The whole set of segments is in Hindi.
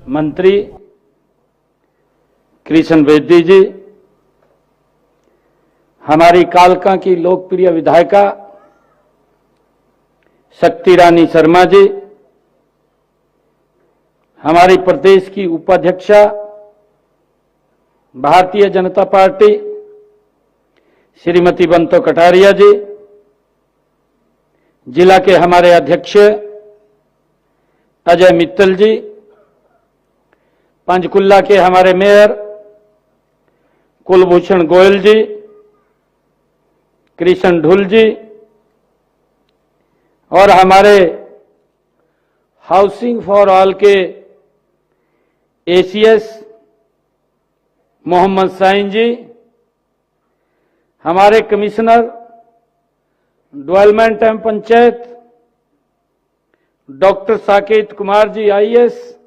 मंत्री कृष्ण बेदी जी, हमारी कालका की लोकप्रिय विधायिका शक्ति रानी शर्मा जी, हमारी प्रदेश की उपाध्यक्षा भारतीय जनता पार्टी श्रीमती बंतो कटारिया जी, जिला के हमारे अध्यक्ष अजय मित्तल जी, पंचकुला के हमारे मेयर कुलभूषण गोयल जी, कृष्ण ढुल जी और हमारे हाउसिंग फॉर ऑल के एसीएस मोहम्मद साइन जी, हमारे कमिश्नर डेवलपमेंट एवं panchayat doctor Saket Kumar ji IAS,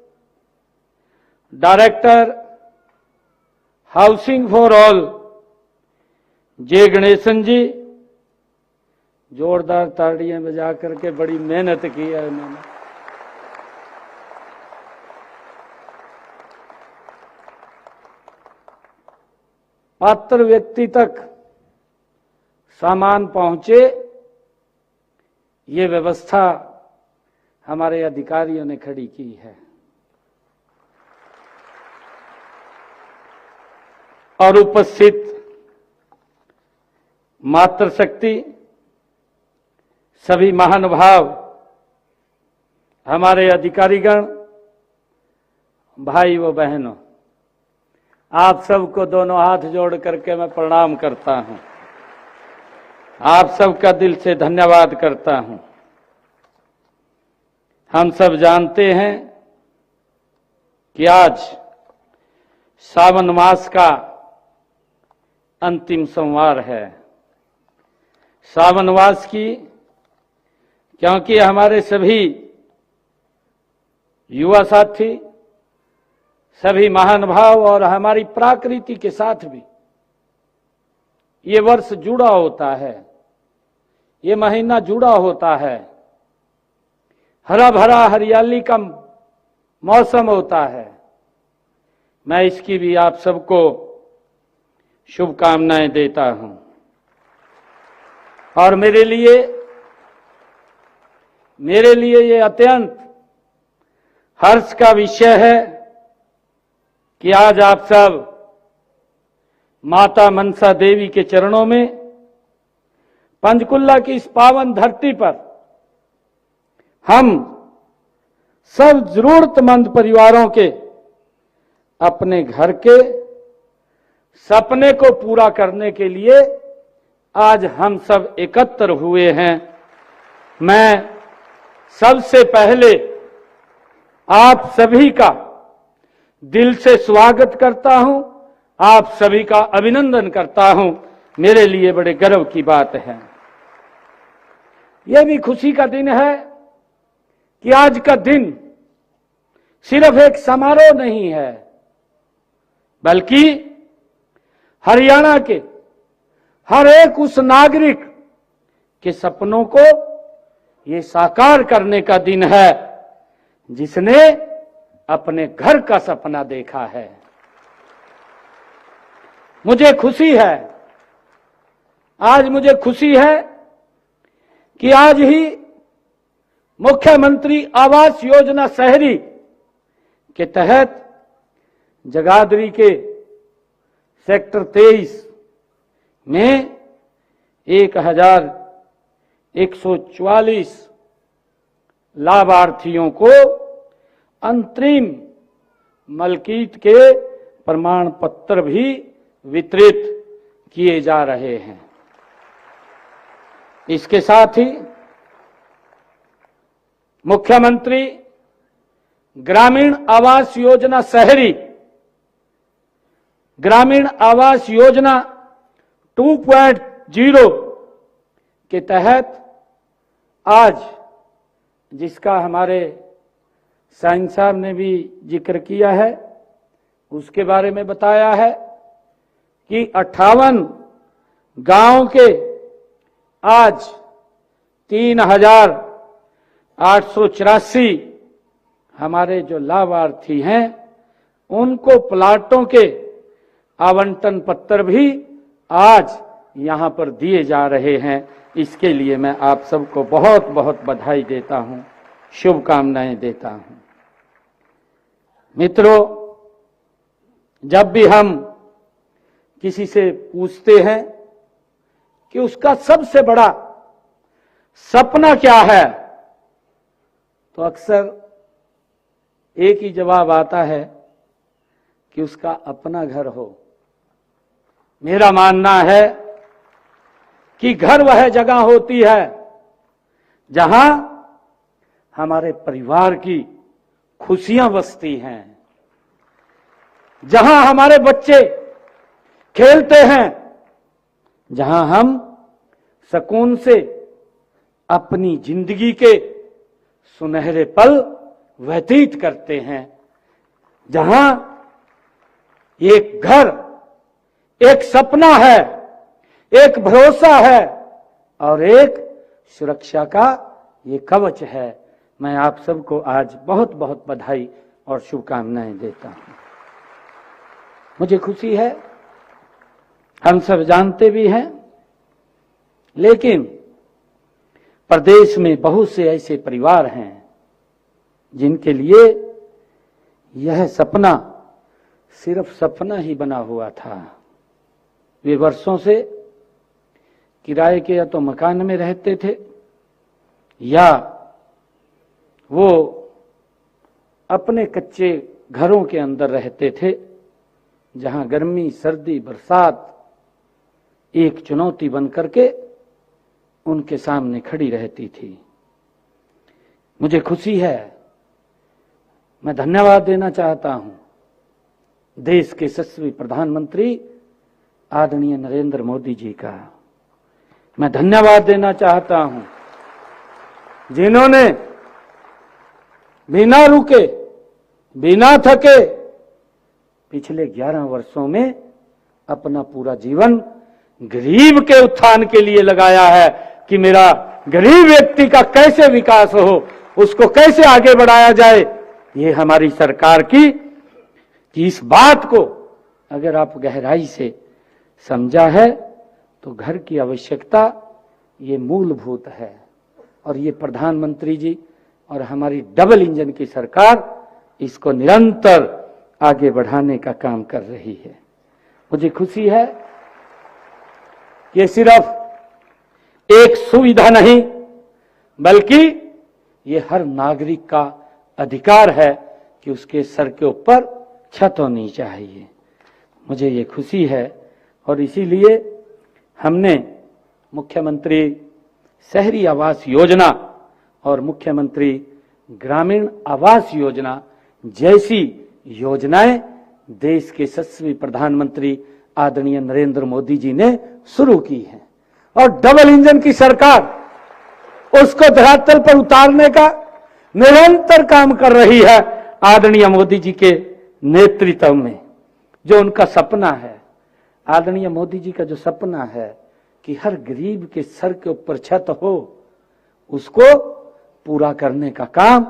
director housing for all J Ganesan ji, जोरदार तालियां बजा करके बड़ी मेहनत की है उन्होंने। पात्र व्यक्ति तक सामान पहुंचे, ये व्यवस्था हमारे अधिकारियों ने खड़ी की है। और उपस्थित मातृशक्ति सभी महानुभाव, हमारे अधिकारीगण, भाई व बहनों, आप सबको दोनों हाथ जोड़ करके मैं प्रणाम करता हूं। आप सबका दिल से धन्यवाद करता हूं। हम सब जानते हैं कि आज सावन मास का अंतिम सोमवार है। सावन मास की, क्योंकि हमारे सभी युवा साथी, सभी महानुभाव और हमारी प्रकृति के साथ भी ये वर्ष जुड़ा होता है, ये महीना जुड़ा होता है। हरा भरा हरियाली का मौसम होता है। मैं इसकी भी आप सबको शुभकामनाएं देता हूं। और मेरे लिए ये अत्यंत हर्ष का विषय है कि आज आप सब माता मनसा देवी के चरणों में, पंचकुला की इस पावन धरती पर हम सब जरूरतमंद परिवारों के अपने घर के सपने को पूरा करने के लिए आज हम सब एकत्र हुए हैं। मैं सबसे पहले आप सभी का दिल से स्वागत करता हूं, आप सभी का अभिनंदन करता हूं। मेरे लिए बड़े गर्व की बात है। यह भी खुशी का दिन है कि आज का दिन सिर्फ एक समारोह नहीं है, बल्कि हरियाणा के हर एक उस नागरिक के सपनों को ये साकार करने का दिन है जिसने अपने घर का सपना देखा है। मुझे खुशी है, आज मुझे खुशी है कि आज ही मुख्यमंत्री आवास योजना शहरी के तहत जगाधरी के सेक्टर 23 में 1144 लाभार्थियों को अंतरिम मलकीत के प्रमाण पत्र भी वितरित किए जा रहे हैं। इसके साथ ही मुख्यमंत्री ग्रामीण आवास योजना शहरी, ग्रामीण आवास योजना 2.0 के तहत आज, जिसका हमारे साइन साहब ने भी जिक्र किया है, उसके बारे में बताया है कि 58 गांव के आज 3884 हमारे जो लाभार्थी हैं उनको प्लाटों के आवंटन पत्र भी आज यहां पर दिए जा रहे हैं। इसके लिए मैं आप सबको बहुत बहुत बधाई देता हूं, शुभकामनाएं देता हूं। मित्रों, जब भी हम किसी से पूछते हैं कि उसका सबसे बड़ा सपना क्या है, तो अक्सर एक ही जवाब आता है कि उसका अपना घर हो। मेरा मानना है कि घर वह जगह होती है जहां हमारे परिवार की खुशियां बसती हैं, जहां हमारे बच्चे खेलते हैं, जहां हम सुकून से अपनी जिंदगी के सुनहरे पल व्यतीत करते हैं, जहां एक घर एक सपना है, एक भरोसा है और एक सुरक्षा का ये कवच है। मैं आप सबको आज बहुत बहुत बधाई और शुभकामनाएं देता हूं। मुझे खुशी है, हम सब जानते भी हैं, लेकिन प्रदेश में बहुत से ऐसे परिवार हैं जिनके लिए यह सपना सिर्फ सपना ही बना हुआ था। वे वर्षों से किराए के या तो मकान में रहते थे या वो अपने कच्चे घरों के अंदर रहते थे, जहां गर्मी, सर्दी, बरसात एक चुनौती बन करके उनके सामने खड़ी रहती थी। मुझे खुशी है, मैं धन्यवाद देना चाहता हूं देश के यशस्वी प्रधानमंत्री आदरणीय नरेंद्र मोदी जी का। मैं धन्यवाद देना चाहता हूं जिन्होंने बिना रुके, बिना थके पिछले 11 वर्षों में अपना पूरा जीवन गरीब के उत्थान के लिए लगाया है कि मेरा गरीब व्यक्ति का कैसे विकास हो, उसको कैसे आगे बढ़ाया जाए। ये हमारी सरकार की कि इस बात को अगर आप गहराई से समझा है तो घर की आवश्यकता ये मूलभूत है, और ये प्रधानमंत्री जी और हमारी डबल इंजन की सरकार इसको निरंतर आगे बढ़ाने का काम कर रही है। मुझे खुशी है, ये सिर्फ एक सुविधा नहीं बल्कि ये हर नागरिक का अधिकार है कि उसके सर के ऊपर छत होनी चाहिए। मुझे ये खुशी है और इसीलिए हमने मुख्यमंत्री शहरी आवास योजना और मुख्यमंत्री ग्रामीण आवास योजना जैसी योजनाएं देश के यशस्वी प्रधानमंत्री आदरणीय नरेंद्र मोदी जी ने शुरू की हैं, और डबल इंजन की सरकार उसको धरातल पर उतारने का निरंतर काम कर रही है। आदरणीय मोदी जी के नेतृत्व में जो उनका सपना है, आदरणीय मोदी जी का जो सपना है कि हर गरीब के सर के ऊपर छत हो, उसको पूरा करने का काम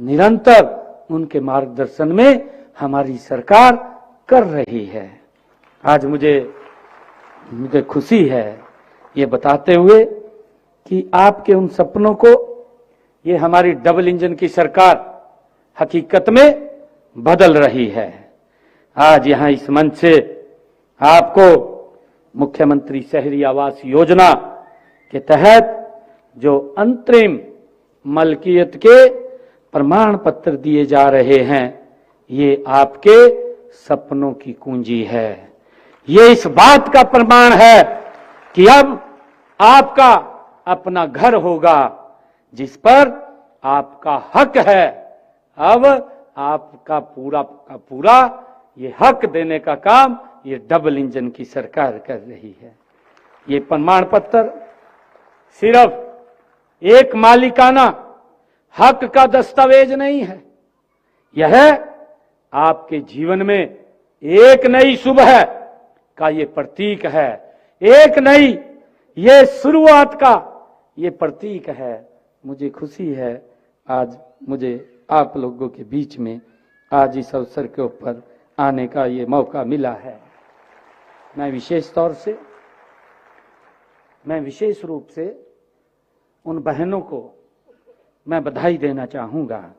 निरंतर उनके मार्गदर्शन में हमारी सरकार कर रही है। आज मुझे खुशी है ये बताते हुए कि आपके उन सपनों को ये हमारी डबल इंजन की सरकार हकीकत में बदल रही है। आज यहां इस मंच से आपको मुख्यमंत्री शहरी आवास योजना के तहत जो अंतरिम मलकियत के प्रमाण पत्र दिए जा रहे हैं, ये आपके सपनों की कुंजी है। ये इस बात का प्रमाण है कि अब आपका अपना घर होगा जिस पर आपका हक है। अब आपका पूरा का पूरा ये हक देने का काम ये डबल इंजन की सरकार कर रही है। ये प्रमाण पत्र सिर्फ एक मालिकाना हक का दस्तावेज नहीं है, यह आपके जीवन में एक नई सुबह का ये प्रतीक है, एक नई ये शुरुआत का ये प्रतीक है। मुझे खुशी है आज मुझे आप लोगों के बीच में आज इस अवसर के ऊपर आने का ये मौका मिला है। मैं विशेष रूप से उन बहनों को मैं बधाई देना चाहूँगा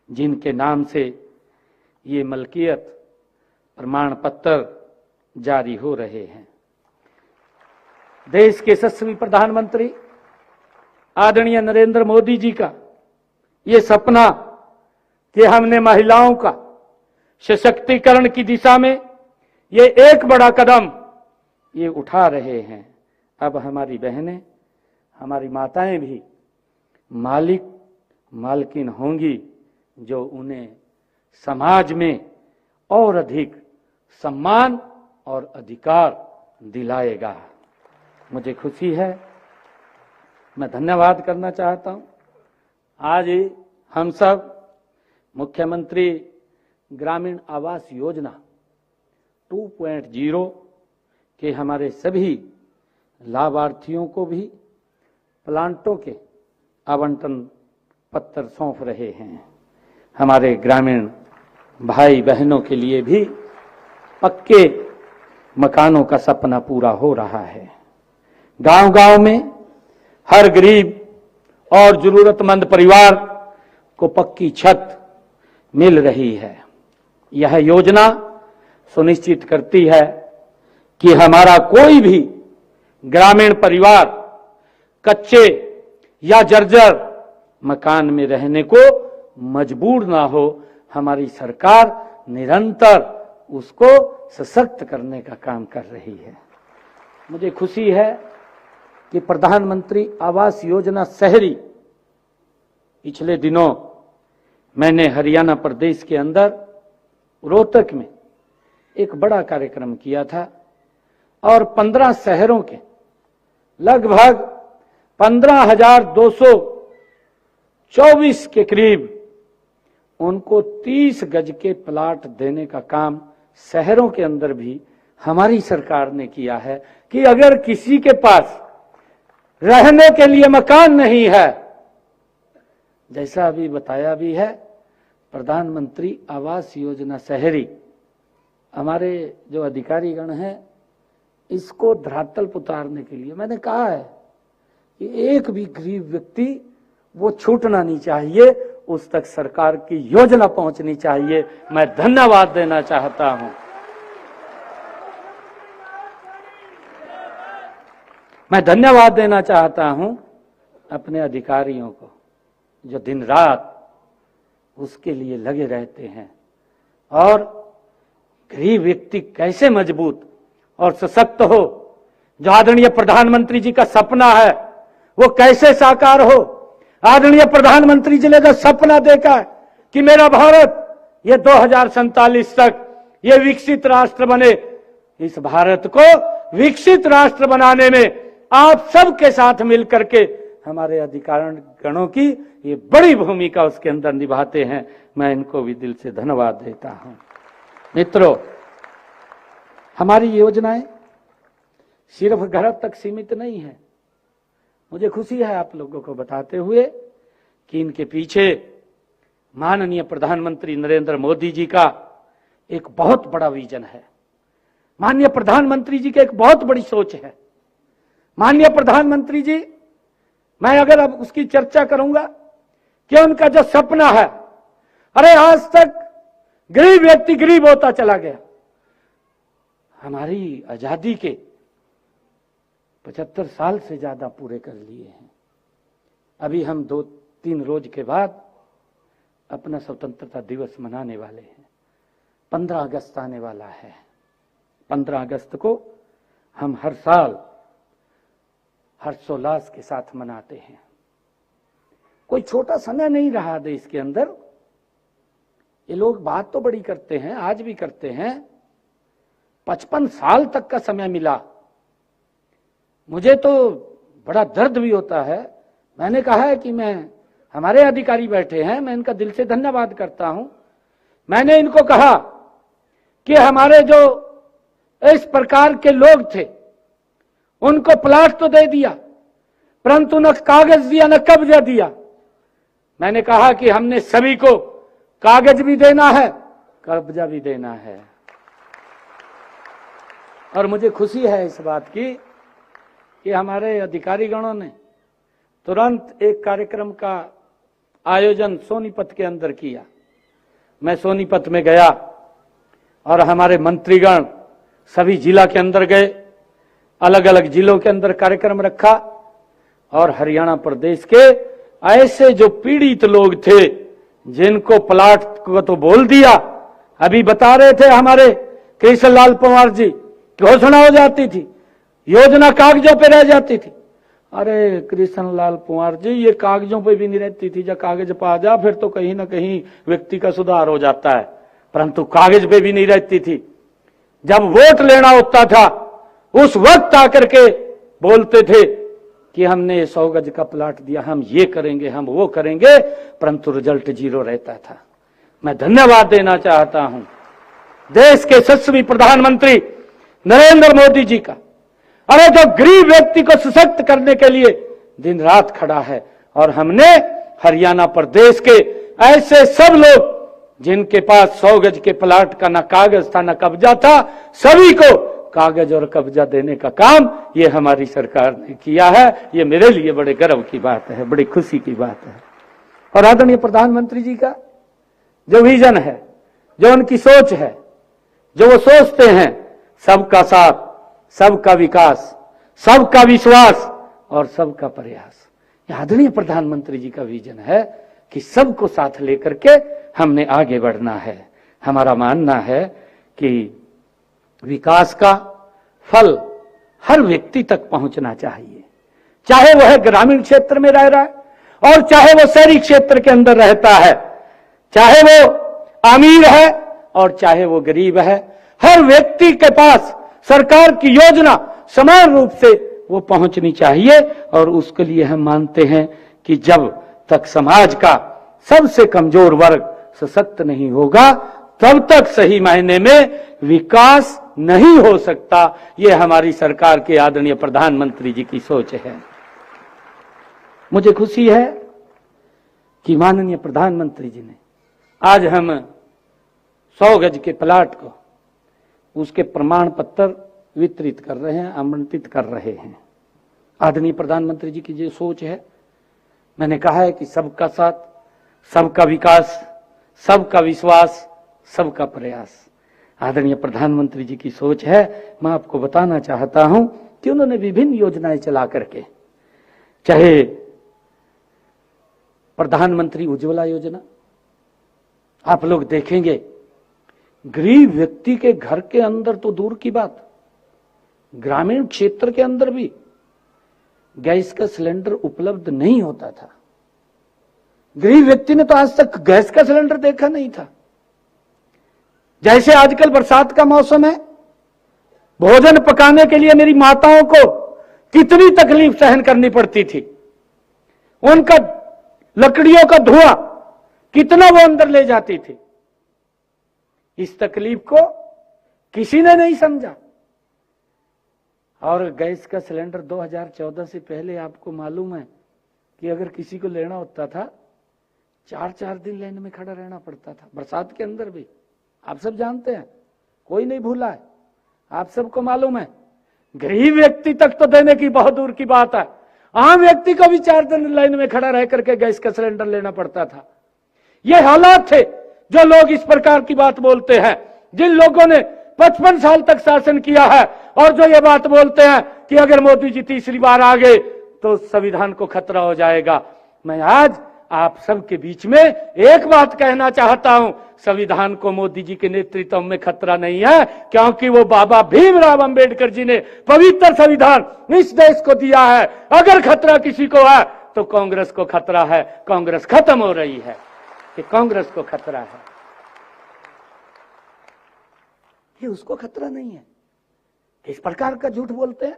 जिनके नाम से ये मलकियत प्रमाण पत्र जारी हो रहे हैं। देश के यशस्वी प्रधानमंत्री आदरणीय नरेंद्र मोदी जी का ये सपना कि हमने महिलाओं का सशक्तिकरण की दिशा में ये एक बड़ा कदम ये उठा रहे हैं। अब हमारी बहनें, हमारी माताएं भी मालकिन होंगी जो उन्हें समाज में और अधिक सम्मान और अधिकार दिलाएगा। मुझे खुशी है, मैं धन्यवाद करना चाहता हूं। आज हम सब मुख्यमंत्री ग्रामीण आवास योजना 2.0 के हमारे सभी लाभार्थियों को भी प्लांटों के आवंटन पत्र सौंप रहे हैं। हमारे ग्रामीण भाई बहनों के लिए भी पक्के मकानों का सपना पूरा हो रहा है। गांव-गांव में हर गरीब और जरूरतमंद परिवार को पक्की छत मिल रही है। यह योजना सुनिश्चित करती है कि हमारा कोई भी ग्रामीण परिवार कच्चे या जर्जर मकान में रहने को मजबूर ना हो। हमारी सरकार निरंतर उसको सशक्त करने का काम कर रही है। मुझे खुशी है कि प्रधानमंत्री आवास योजना शहरी पिछले दिनों मैंने हरियाणा प्रदेश के अंदर रोहतक में एक बड़ा कार्यक्रम किया था और 15 शहरों के लगभग 15,224 के करीब उनको 30 गज के प्लाट देने का काम शहरों के अंदर भी हमारी सरकार ने किया है कि अगर किसी के पास रहने के लिए मकान नहीं है, जैसा अभी बताया भी है, प्रधानमंत्री आवास योजना शहरी हमारे जो अधिकारीगण हैं इसको धरातल पर उतारने के लिए मैंने कहा है कि एक भी गरीब व्यक्ति वो छूटना नहीं चाहिए, उस तक सरकार की योजना पहुंचनी चाहिए। मैं धन्यवाद देना चाहता हूं। मैं धन्यवाद देना चाहता हूं अपने अधिकारियों को जो दिन रात उसके लिए लगे रहते हैं और गरीब व्यक्ति कैसे मजबूत और सशक्त हो, जो आदरणीय प्रधानमंत्री जी का सपना है वो कैसे साकार हो। आदरणीय प्रधानमंत्री जी ने जो सपना देखा है कि मेरा भारत ये 2047 तक ये विकसित राष्ट्र बने, इस भारत को विकसित राष्ट्र बनाने में आप सबके साथ मिलकर के हमारे अधिकारीगणों की ये बड़ी भूमिका उसके अंदर निभाते हैं। मैं इनको भी दिल से धन्यवाद देता हूं। मित्रों, हमारी योजनाएं सिर्फ घर तक सीमित नहीं है। मुझे खुशी है आप लोगों को बताते हुए कि इनके पीछे माननीय प्रधानमंत्री नरेंद्र मोदी जी का एक बहुत बड़ा विजन है। माननीय प्रधानमंत्री जी की एक बहुत बड़ी सोच है। माननीय प्रधानमंत्री जी, मैं अगर अब उसकी चर्चा करूंगा कि उनका जो सपना है, अरे आज तक गरीब व्यक्ति गरीब होता चला गया। हमारी आजादी के 75 साल से ज्यादा पूरे कर लिए हैं। अभी हम 2-3 रोज के बाद अपना स्वतंत्रता दिवस मनाने वाले हैं। 15 अगस्त आने वाला है। 15 अगस्त को हम हर साल हर्षोल्लास के साथ मनाते हैं। कोई छोटा समय नहीं रहा देश के अंदर। ये लोग बात तो बड़ी करते हैं, आज भी करते हैं। 55 साल तक का समय मिला। मुझे तो बड़ा दर्द भी होता है। मैंने कहा है कि हमारे अधिकारी बैठे हैं, मैं इनका दिल से धन्यवाद करता हूं। मैंने इनको कहा कि हमारे जो इस प्रकार के लोग थे उनको प्लाट तो दे दिया, परंतु न कागज दिया न कब्जा दिया। मैंने कहा कि हमने सभी को कागज भी देना है, कब्जा भी देना है। और मुझे खुशी है इस बात की कि हमारे अधिकारीगणों ने तुरंत एक कार्यक्रम का आयोजन सोनीपत के अंदर किया। मैं सोनीपत में गया और हमारे मंत्रीगण सभी जिला के अंदर गए, अलग अलग जिलों के अंदर कार्यक्रम रखा और हरियाणा प्रदेश के ऐसे जो पीड़ित लोग थे जिनको प्लाट को तो बोल दिया, अभी बता रहे थे हमारे कृष्णलाल पंवार जी, घोषणा हो जाती थी, योजना कागजों पे रह जाती थी। अरे कृष्णलाल पंवार जी, ये कागजों पे भी नहीं रहती थी, जब कागज पा जा फिर तो कहीं ना कहीं व्यक्ति का सुधार हो जाता है, परंतु कागज पे भी नहीं रहती थी। जब वोट लेना होता था उस वक्त आकर के बोलते थे कि हमने 100 गज का प्लाट दिया, हम ये करेंगे, हम वो करेंगे, परंतु रिजल्ट 0 रहता था। मैं धन्यवाद देना चाहता हूं देश के यशस्वी प्रधानमंत्री नरेंद्र मोदी जी का। अरे जो गरीब व्यक्ति को सशक्त करने के लिए दिन रात खड़ा है, और हमने हरियाणा प्रदेश के ऐसे सब लोग जिनके पास 100 गज के प्लाट का न कागज था न कब्जा था, सभी को कागज और कब्जा देने का काम ये हमारी सरकार ने किया है। ये मेरे लिए बड़े गर्व की बात है, बड़ी खुशी की बात है। और आदरणीय प्रधानमंत्री जी का जो विजन है, जो उनकी सोच है, जो वो सोचते हैं सबका साथ, सबका विकास, सबका विश्वास और सबका प्रयास, आदरणीय प्रधानमंत्री जी का विजन है कि सबको साथ लेकर के हमने आगे बढ़ना है। हमारा मानना है कि विकास का फल हर व्यक्ति तक पहुंचना चाहिए, चाहे वह ग्रामीण क्षेत्र में रह रहा है और चाहे वो शहरी क्षेत्र के अंदर रहता है, चाहे वो अमीर है और चाहे वो गरीब है। हर व्यक्ति के पास सरकार की योजना समान रूप से वो पहुंचनी चाहिए। और उसके लिए हम मानते हैं कि जब तक समाज का सबसे कमजोर वर्ग सशक्त नहीं होगा, तब तक सही मायने में विकास नहीं हो सकता। ये हमारी सरकार के आदरणीय प्रधानमंत्री जी की सोच है। मुझे खुशी है कि माननीय प्रधानमंत्री जी ने आज हम 100 गज के प्लाट को उसके प्रमाण पत्र वितरित कर रहे हैं, आमंत्रित कर रहे हैं। आदरणीय प्रधानमंत्री जी की जो सोच है, मैंने कहा है कि सबका साथ, सबका विकास, सबका विश्वास, सबका प्रयास, आदरणीय प्रधानमंत्री जी की सोच है। मैं आपको बताना चाहता हूं कि उन्होंने विभिन्न योजनाएं चला करके, चाहे प्रधानमंत्री उज्ज्वला योजना, आप लोग देखेंगे गरीब व्यक्ति के घर के अंदर तो दूर की बात, ग्रामीण क्षेत्र के अंदर भी गैस का सिलेंडर उपलब्ध नहीं होता था। गरीब व्यक्ति ने तो आज तक गैस का सिलेंडर देखा नहीं था। जैसे आजकल बरसात का मौसम है, भोजन पकाने के लिए मेरी माताओं को कितनी तकलीफ सहन करनी पड़ती थी, उनका लकड़ियों का धुआं कितना वो अंदर ले जाती थी। इस तकलीफ को किसी ने नहीं समझा। और गैस का सिलेंडर 2014 से पहले आपको मालूम है कि अगर किसी को लेना होता था 4-4 दिन लाइन में खड़ा रहना पड़ता था, बरसात के अंदर भी। आप सब जानते हैं, कोई नहीं भूला है, आप सबको मालूम है। गरीब व्यक्ति तक तो देने की बहुत दूर की बात है, आम व्यक्ति को भी 4 दिन लाइन में खड़ा रह करके गैस का सिलेंडर लेना पड़ता था। ये हालात थे। जो लोग इस प्रकार की बात बोलते हैं, जिन लोगों ने 55 साल तक शासन किया है और जो ये बात बोलते हैं कि अगर मोदी जी तीसरी बार आ गए तो संविधान को खतरा हो जाएगा, मैं आज आप सबके बीच में एक बात कहना चाहता हूं, संविधान को मोदी जी के नेतृत्व में खतरा नहीं है, क्योंकि वो बाबा भीमराव अंबेडकर जी ने पवित्र संविधान इस देश को दिया है। अगर खतरा किसी को है तो कांग्रेस को खतरा है। कांग्रेस खत्म हो रही है, कि कांग्रेस को खतरा है, ये उसको खतरा नहीं है। इस प्रकार का झूठ बोलते हैं।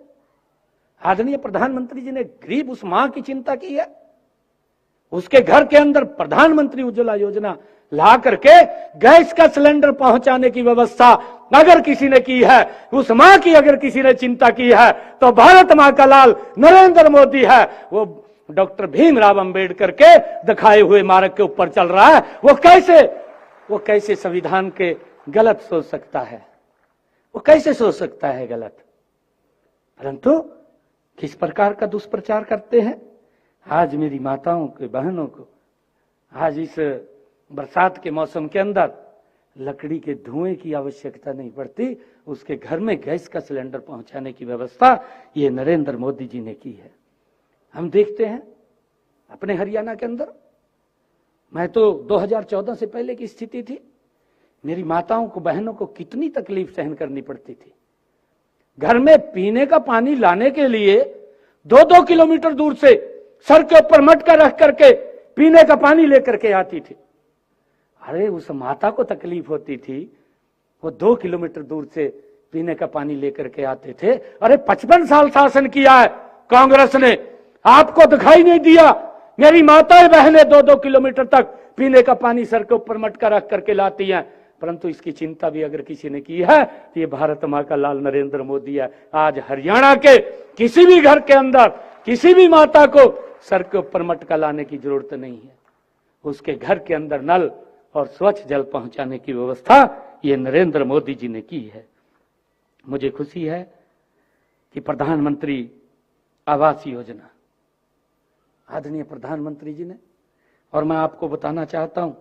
आदरणीय प्रधानमंत्री जी ने गरीब उस मां की चिंता की है, उसके घर के अंदर प्रधानमंत्री उज्ज्वला योजना ला करके गैस का सिलेंडर पहुंचाने की व्यवस्था अगर किसी ने की है, उस मां की अगर किसी ने चिंता की है तो भारत मां का लाल नरेंद्र मोदी है। वो डॉक्टर भीमराव अंबेडकर के दिखाए हुए मार्ग के ऊपर चल रहा है, वो कैसे संविधान के गलत सोच सकता है? वो कैसे सोच सकता है गलत? परंतु किस प्रकार का दुष्प्रचार करते हैं। आज मेरी माताओं के, बहनों को आज इस बरसात के मौसम के अंदर लकड़ी के धुएं की आवश्यकता नहीं पड़ती, उसके घर में गैस का सिलेंडर पहुंचाने की व्यवस्था ये नरेंद्र मोदी जी ने की है। हम देखते हैं अपने हरियाणा के अंदर, मैं तो 2014 से पहले की स्थिति थी, मेरी माताओं को, बहनों को कितनी तकलीफ सहन करनी पड़ती थी। घर में पीने का पानी लाने के लिए 2-2 किलोमीटर दूर से सर के ऊपर मटका रख करके पीने का पानी लेकर के आती थी। अरे उस माता को तकलीफ होती थी, वो 2 किलोमीटर दूर से पीने का पानी लेकर के आते थे। अरे 55 साल शासन किया है कांग्रेस ने, आपको दिखाई नहीं दिया? मेरी माताएं बहनें 2-2 किलोमीटर तक पीने का पानी सर के ऊपर मटका रख करके लाती हैं, परंतु इसकी चिंता भी अगर किसी ने की है तो ये भारत मां का लाल नरेंद्र मोदी है। आज हरियाणा के किसी भी घर के अंदर किसी भी माता को सर के ऊपर मटका लाने की जरूरत नहीं है, उसके घर के अंदर नल और स्वच्छ जल पहुंचाने की व्यवस्था ये नरेंद्र मोदी जी ने की है। मुझे खुशी है कि प्रधानमंत्री आवास योजना, आदरणीय प्रधानमंत्री जी ने, और मैं आपको बताना चाहता हूं,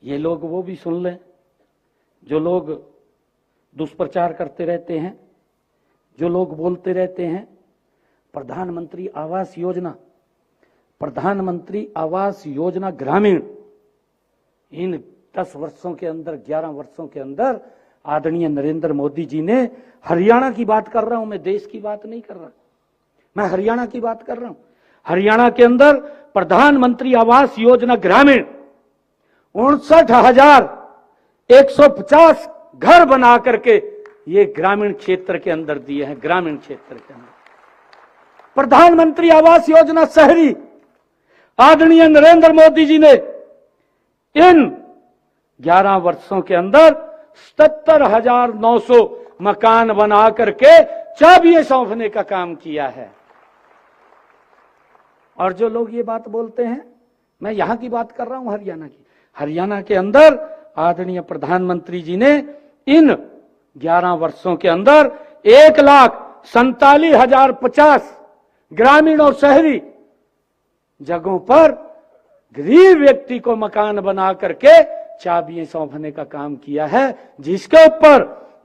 ये लोग वो भी सुन लें जो लोग दुष्प्रचार करते रहते हैं, जो लोग बोलते रहते हैं प्रधानमंत्री आवास योजना, प्रधानमंत्री आवास योजना ग्रामीण, इन 10 वर्षों के अंदर, 11 वर्षों के अंदर आदरणीय नरेंद्र मोदी जी ने, हरियाणा की बात कर रहा हूं मैं, देश की बात नहीं कर रहा, मैं हरियाणा की बात कर रहा हूं। हरियाणा के अंदर प्रधानमंत्री आवास योजना ग्रामीण 59,150 घर बना करके ये ग्रामीण क्षेत्र के अंदर दिए हैं। ग्रामीण क्षेत्र के अंदर प्रधानमंत्री आवास योजना शहरी, आदरणीय नरेंद्र मोदी जी ने इन 11 वर्षों के अंदर 77,900 मकान बना करके चाबियां सौंपने का काम किया है। और जो लोग ये बात बोलते हैं, मैं यहां की बात कर रहा हूं, हरियाणा की, हरियाणा के अंदर आदरणीय प्रधानमंत्री जी ने इन 11 वर्षों के अंदर 1,47,050 ग्रामीण और शहरी जगहों पर गरीब व्यक्ति को मकान बना करके चाबियां सौंपने का काम किया है, जिसके ऊपर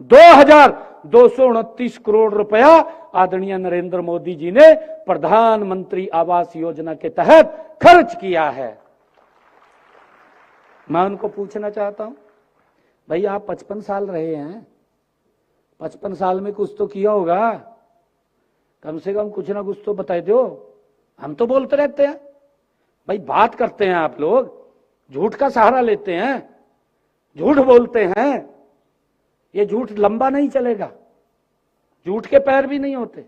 2,229 करोड़ रुपया आदरणीय नरेंद्र मोदी जी ने प्रधानमंत्री आवास योजना के तहत खर्च किया है। मैं उनको पूछना चाहता हूं, भाई आप 55 साल रहे हैं, 55 साल में कुछ तो किया होगा, कम से कम कुछ ना कुछ तो बता दो। हम तो बोलते रहते हैं, भाई बात करते हैं, आप लोग झूठ का सहारा लेते हैं, झूठ बोलते हैं, ये झूठ लंबा नहीं चलेगा, झूठ के पैर भी नहीं होते।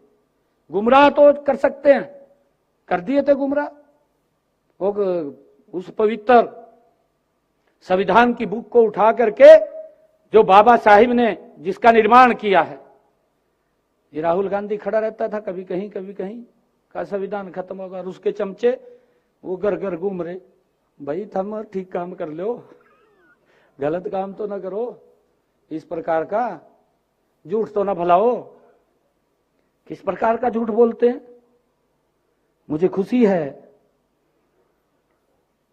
गुमराह तो कर सकते हैं, कर दिए थे गुमराह, वो उस पवित्र संविधान की बुक को उठा करके जो बाबा साहिब ने जिसका निर्माण किया है, ये राहुल गांधी खड़ा रहता था कभी कहीं का संविधान खत्म होगा, और उसके चमचे वो घर घर घूम रहे, भाई थम ठीक काम कर लो, गलत काम तो ना करो, इस प्रकार का झूठ तो ना फैलाओ। किस प्रकार का झूठ बोलते हैं। मुझे खुशी है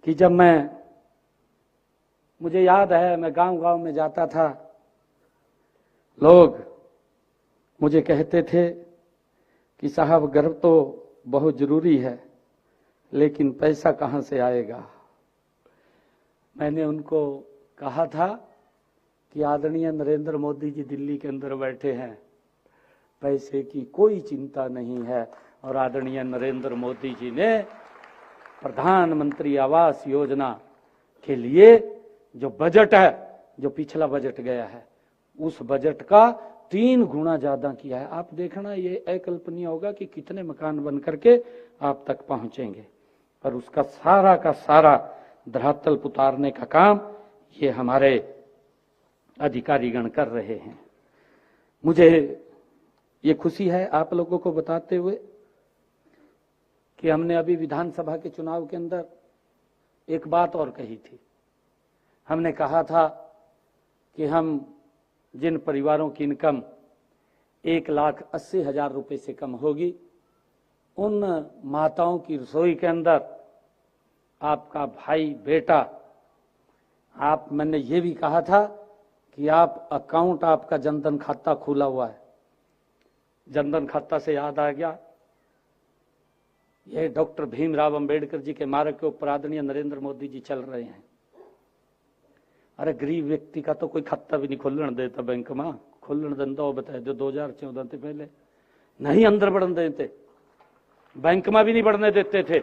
कि जब मुझे याद है मैं गांव में जाता था, लोग मुझे कहते थे कि साहब गर्व तो बहुत जरूरी है, लेकिन पैसा कहां से आएगा। मैंने उनको कहा था कि आदरणीय नरेंद्र मोदी जी दिल्ली के अंदर बैठे हैं, पैसे की कोई चिंता नहीं है, और आदरणीय नरेंद्र मोदी जी ने प्रधानमंत्री आवास योजना के लिए जो बजट है, जो पिछला बजट गया है, उस बजट का 3 गुना ज्यादा किया है। आप देखना, ये अकल्पनीय होगा कि कितने मकान बन करके आप तक पहुंचेंगे, और उसका सारा का सारा धरातल उतारने का काम ये हमारे अधिकारीगण कर रहे हैं। मुझे ये खुशी है आप लोगों को बताते हुए, कि हमने अभी विधानसभा के चुनाव के अंदर एक बात और कही थी। हमने कहा था कि हम जिन परिवारों की इनकम 1,80,000 रुपए से कम होगी, उन माताओं की रसोई के अंदर आपका भाई बेटा, मैंने ये भी कहा था कि आप अकाउंट, आपका जनधन खाता खुला हुआ है। जनधन खाता से याद आ गया, ये डॉक्टर भीमराव अंबेडकर जी के मार्ग के ऊपर आदरणीय नरेंद्र मोदी जी चल रहे हैं। अरे गरीब व्यक्ति का तो कोई खाता भी नहीं खोलने देता बैंक में, खोलने देता हो बताए जो 2014 से पहले नहीं अंदर बढ़ने देते, बैंक में भी नहीं बढ़ने देते थे।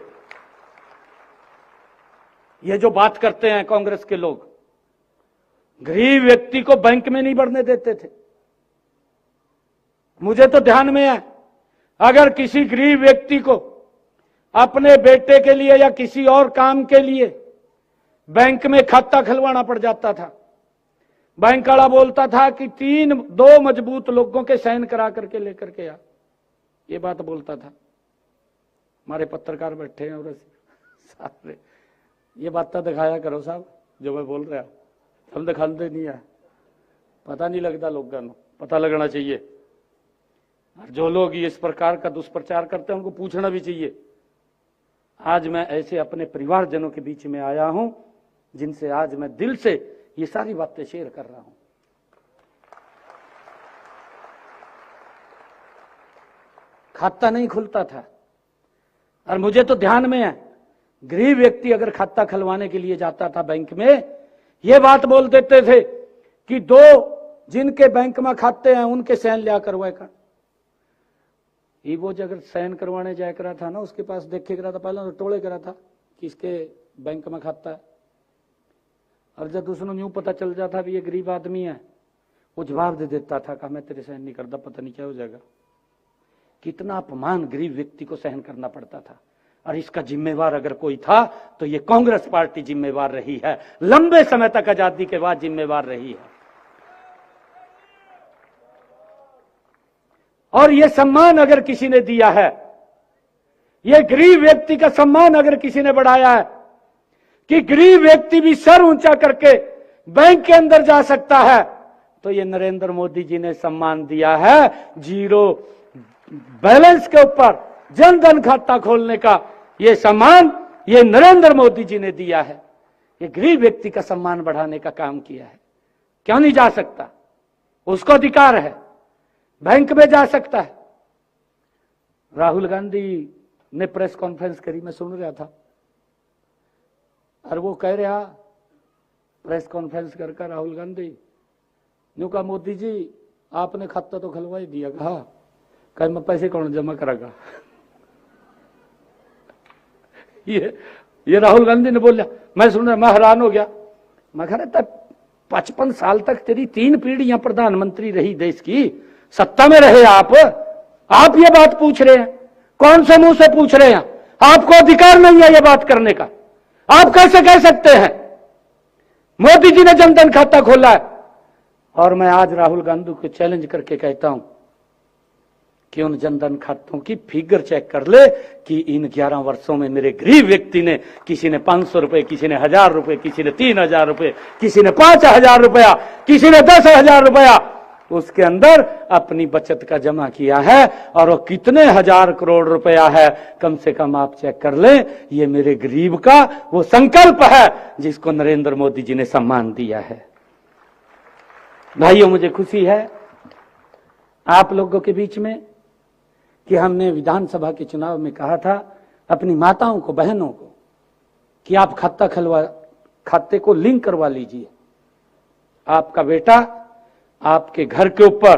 ये जो बात करते हैं कांग्रेस के लोग, गरीब व्यक्ति को बैंक में नहीं बढ़ने देते थे। मुझे तो ध्यान में है, अगर किसी गरीब व्यक्ति को अपने बेटे के लिए या किसी और काम के लिए बैंक में खाता खुलवाना पड़ जाता था, बैंक वाला बोलता था कि 2 मजबूत लोगों के साइन करा करके लेकर के आ, ये बात बोलता था। हमारे पत्रकार बैठे हैं और सारे ये बात तो दिखाया करो साहब, जो मैं बोल रहा हम दिखाते नहीं है, पता नहीं लगता लोगों को, पता लगना चाहिए। और जो लोग इस प्रकार का दुष्प्रचार करते हैं उनको पूछना भी चाहिए। आज मैं ऐसे अपने परिवारजनों के बीच में आया हूं जिनसे आज मैं दिल से ये सारी बातें शेयर कर रहा हूं। खाता नहीं खुलता था, और मुझे तो ध्यान में है, गरीब व्यक्ति अगर खाता खुलवाने के लिए जाता था बैंक में, ये बात बोल देते थे कि 2 जिनके बैंक में खाते हैं उनके साइन लिया करवाए का। वो अगर साइन करवाने जाया करा था ना, उसके पास देखे करा था, पहले तो टोले करा था कि इसके बैंक में खाता है, और जब उसने यूं पता चल जाता भी ये गरीब आदमी है, वो जवाब दे देता था कि मैं तेरे साइन नहीं करता, पता नहीं क्या हो जाएगा। कितना अपमान गरीब व्यक्ति को सहन करना पड़ता था, और इसका जिम्मेवार अगर कोई था तो ये कांग्रेस पार्टी जिम्मेवार रही है, लंबे समय तक आजादी के बाद जिम्मेवार रही है। और ये सम्मान अगर किसी ने दिया है, ये गरीब व्यक्ति का सम्मान अगर किसी ने बढ़ाया है कि गरीब व्यक्ति भी सर ऊंचा करके बैंक के अंदर जा सकता है, तो ये नरेंद्र मोदी जी ने सम्मान दिया है। 0 बैलेंस के ऊपर जनधन खाता खोलने का ये सम्मान ये नरेंद्र मोदी जी ने दिया है। ये गरीब व्यक्ति का सम्मान बढ़ाने का काम किया है। क्यों नहीं जा सकता? उसको अधिकार है, बैंक में जा सकता है। राहुल गांधी ने प्रेस कॉन्फ्रेंस करी, मैं सुन रहा था, और वो कह रहा प्रेस कॉन्फ्रेंस करके राहुल गांधी न्यू कहा, मोदी जी आपने खाता तो खुलवा ही दिया। कहा मैं पैसे कौन जमा करेगा? ये राहुल गांधी ने बोला। मैं सुन रहा, मैं हैरान हो गया। मैं कह रहा 55 साल तक तेरी 3 पीढ़ियां प्रधानमंत्री रही देश की, सत्ता में रहे आप ये बात पूछ रहे हैं? कौन से मुंह से पूछ रहे हैं? आपको अधिकार नहीं है ये बात करने का। आप कैसे कह सकते हैं? मोदी जी ने जनधन खाता खोला है। और मैं आज राहुल गांधी को चैलेंज करके कहता हूं कि उन जनधन खातों की फिगर चेक कर ले कि इन 11 वर्षों में मेरे गरीब व्यक्ति ने, किसी ने 500 रुपए, किसी ने 1000 रुपए, किसी ने 3000 रुपए, किसी ने 5000 रुपया, किसी ने 10,000 रुपया उसके अंदर अपनी बचत का जमा किया है, और वो कितने 1000 करोड़ रुपया है, कम से कम आप चेक कर लें। ये मेरे गरीब का वो संकल्प है जिसको नरेंद्र मोदी जी ने सम्मान दिया है। भाइयों, मुझे खुशी है आप लोगों के बीच में कि हमने विधानसभा के चुनाव में कहा था अपनी माताओं को, बहनों को, कि आप खाते को लिंक करवा लीजिए। आपका बेटा आपके घर के ऊपर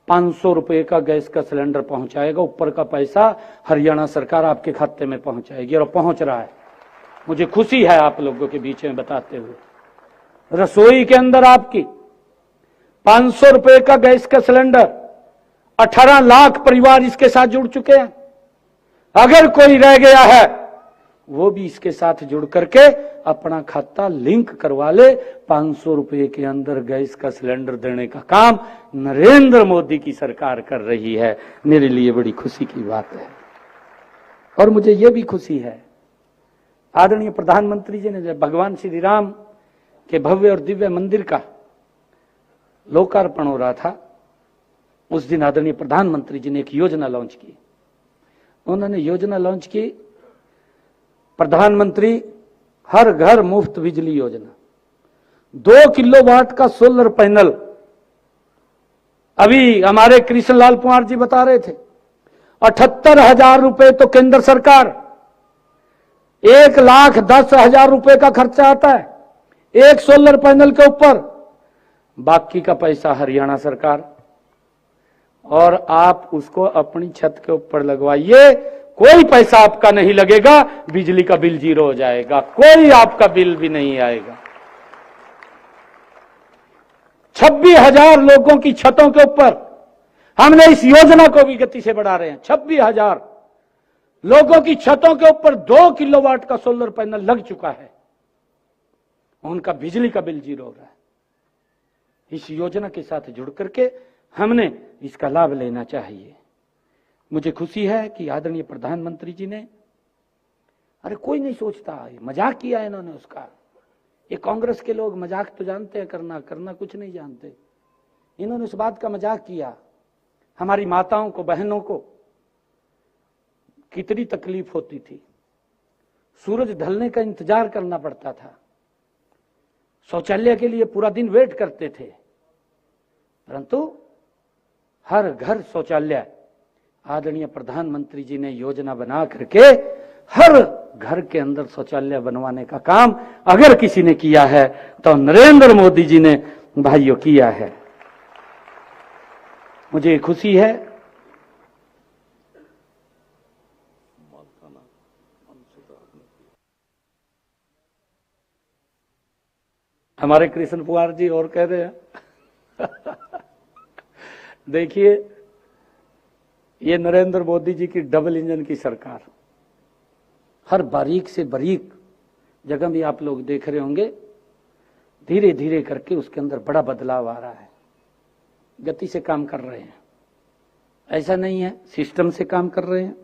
500 रुपए का गैस का सिलेंडर पहुंचाएगा, ऊपर का पैसा हरियाणा सरकार आपके खाते में पहुंचाएगी, और पहुंच रहा है। मुझे खुशी है आप लोगों के बीच में बताते हुए। रसोई के अंदर आपकी 500 रुपए का गैस का सिलेंडर, 18 लाख परिवार इसके साथ जुड़ चुके हैं। अगर कोई रह गया है वो भी इसके साथ जुड़ करके अपना खाता लिंक करवा ले। 500 रुपए के अंदर गैस का सिलेंडर देने का काम नरेंद्र मोदी की सरकार कर रही है। मेरे लिए बड़ी खुशी की बात है। और मुझे यह भी खुशी है, आदरणीय प्रधानमंत्री जी ने जब भगवान श्री राम के भव्य और दिव्य मंदिर का लोकार्पण हो रहा था, उस दिन आदरणीय प्रधानमंत्री जी ने एक योजना लॉन्च की। उन्होंने योजना लॉन्च की, प्रधानमंत्री हर घर मुफ्त बिजली योजना। 2 किलोवाट का सोलर पैनल, अभी हमारे कृष्णलाल कुमार जी बता रहे थे, 78,000 रुपए तो केंद्र सरकार, 1,10,000 रुपए का खर्चा आता है एक सोलर पैनल के ऊपर, बाकी का पैसा हरियाणा सरकार। और आप उसको अपनी छत के ऊपर लगवाइए, कोई पैसा आपका नहीं लगेगा, बिजली का बिल 0 हो जाएगा, कोई आपका बिल भी नहीं आएगा। 26,000 लोगों की छतों के ऊपर हमने इस योजना को भी गति से बढ़ा रहे हैं। 26,000 लोगों की छतों के ऊपर 2 किलोवाट का सोलर पैनल लग चुका है, उनका बिजली का बिल 0 हो रहा है। इस योजना के साथ जुड़ करके हमने इसका लाभ लेना चाहिए। मुझे खुशी है कि आदरणीय प्रधानमंत्री जी ने, अरे कोई नहीं सोचता, मजाक किया इन्होंने उसका। ये कांग्रेस के लोग मजाक तो जानते हैं करना, करना कुछ नहीं जानते। इन्होंने उस बात का मजाक किया, हमारी माताओं को, बहनों को कितनी तकलीफ होती थी, सूरज ढलने का इंतजार करना पड़ता था, शौचालय के लिए पूरा दिन वेट करते थे, परंतु हर घर शौचालय आदरणीय प्रधानमंत्री जी ने योजना बना करके हर घर के अंदर शौचालय बनवाने का काम अगर किसी ने किया है तो नरेंद्र मोदी जी ने भाइयों किया है। मुझे खुशी है हमारे कृष्ण कुमार जी और कह रहे हैं देखिए, ये नरेंद्र मोदी जी की डबल इंजन की सरकार, हर बारीक से बारीक जगह भी आप लोग देख रहे होंगे, धीरे धीरे करके उसके अंदर बड़ा बदलाव आ रहा है, गति से काम कर रहे हैं, ऐसा नहीं है, सिस्टम से काम कर रहे हैं।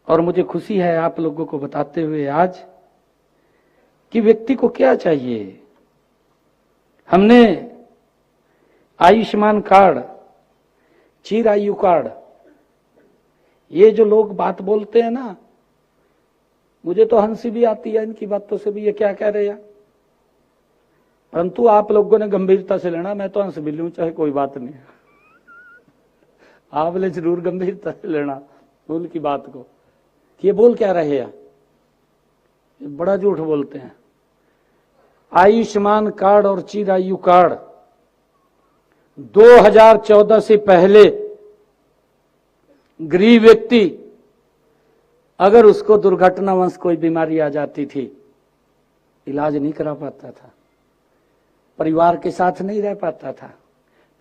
और मुझे खुशी है आप लोगों को बताते हुए आज कि व्यक्ति को क्या चाहिए। हमने आयुष्मान कार्ड, चिरायु कार्ड, ये जो लोग बात बोलते हैं ना, मुझे तो हंसी भी आती है इनकी बातों से भी, ये क्या कह रहे हैं, परंतु आप लोगों ने गंभीरता से लेना। मैं तो हंस भी लूं चाहे कोई बात नहीं, आप ले जरूर गंभीरता से लेना उनकी बात को कि ये बोल क्या रहे हैं, बड़ा झूठ बोलते हैं। आयुष्मान कार्ड और चिरायु कार्ड 2014 से पहले गरीब व्यक्ति अगर उसको दुर्घटनावश कोई बीमारी आ जाती थी, इलाज नहीं करा पाता था, परिवार के साथ नहीं रह पाता था,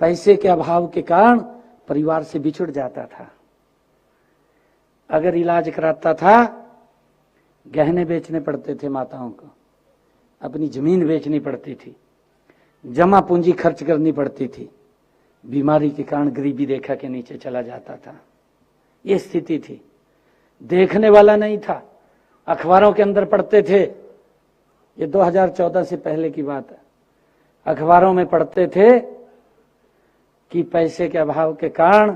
पैसे के अभाव के कारण परिवार से बिछुड़ जाता था। अगर इलाज कराता था, गहने बेचने पड़ते थे माताओं को, अपनी जमीन बेचनी पड़ती थी, जमा पूंजी खर्च करनी पड़ती थी, बीमारी के कारण गरीबी रेखा के नीचे चला जाता था। ये स्थिति थी, देखने वाला नहीं था, अखबारों के अंदर पढ़ते थे, ये 2014 से पहले की बात है, अखबारों में पढ़ते थे कि पैसे के अभाव के कारण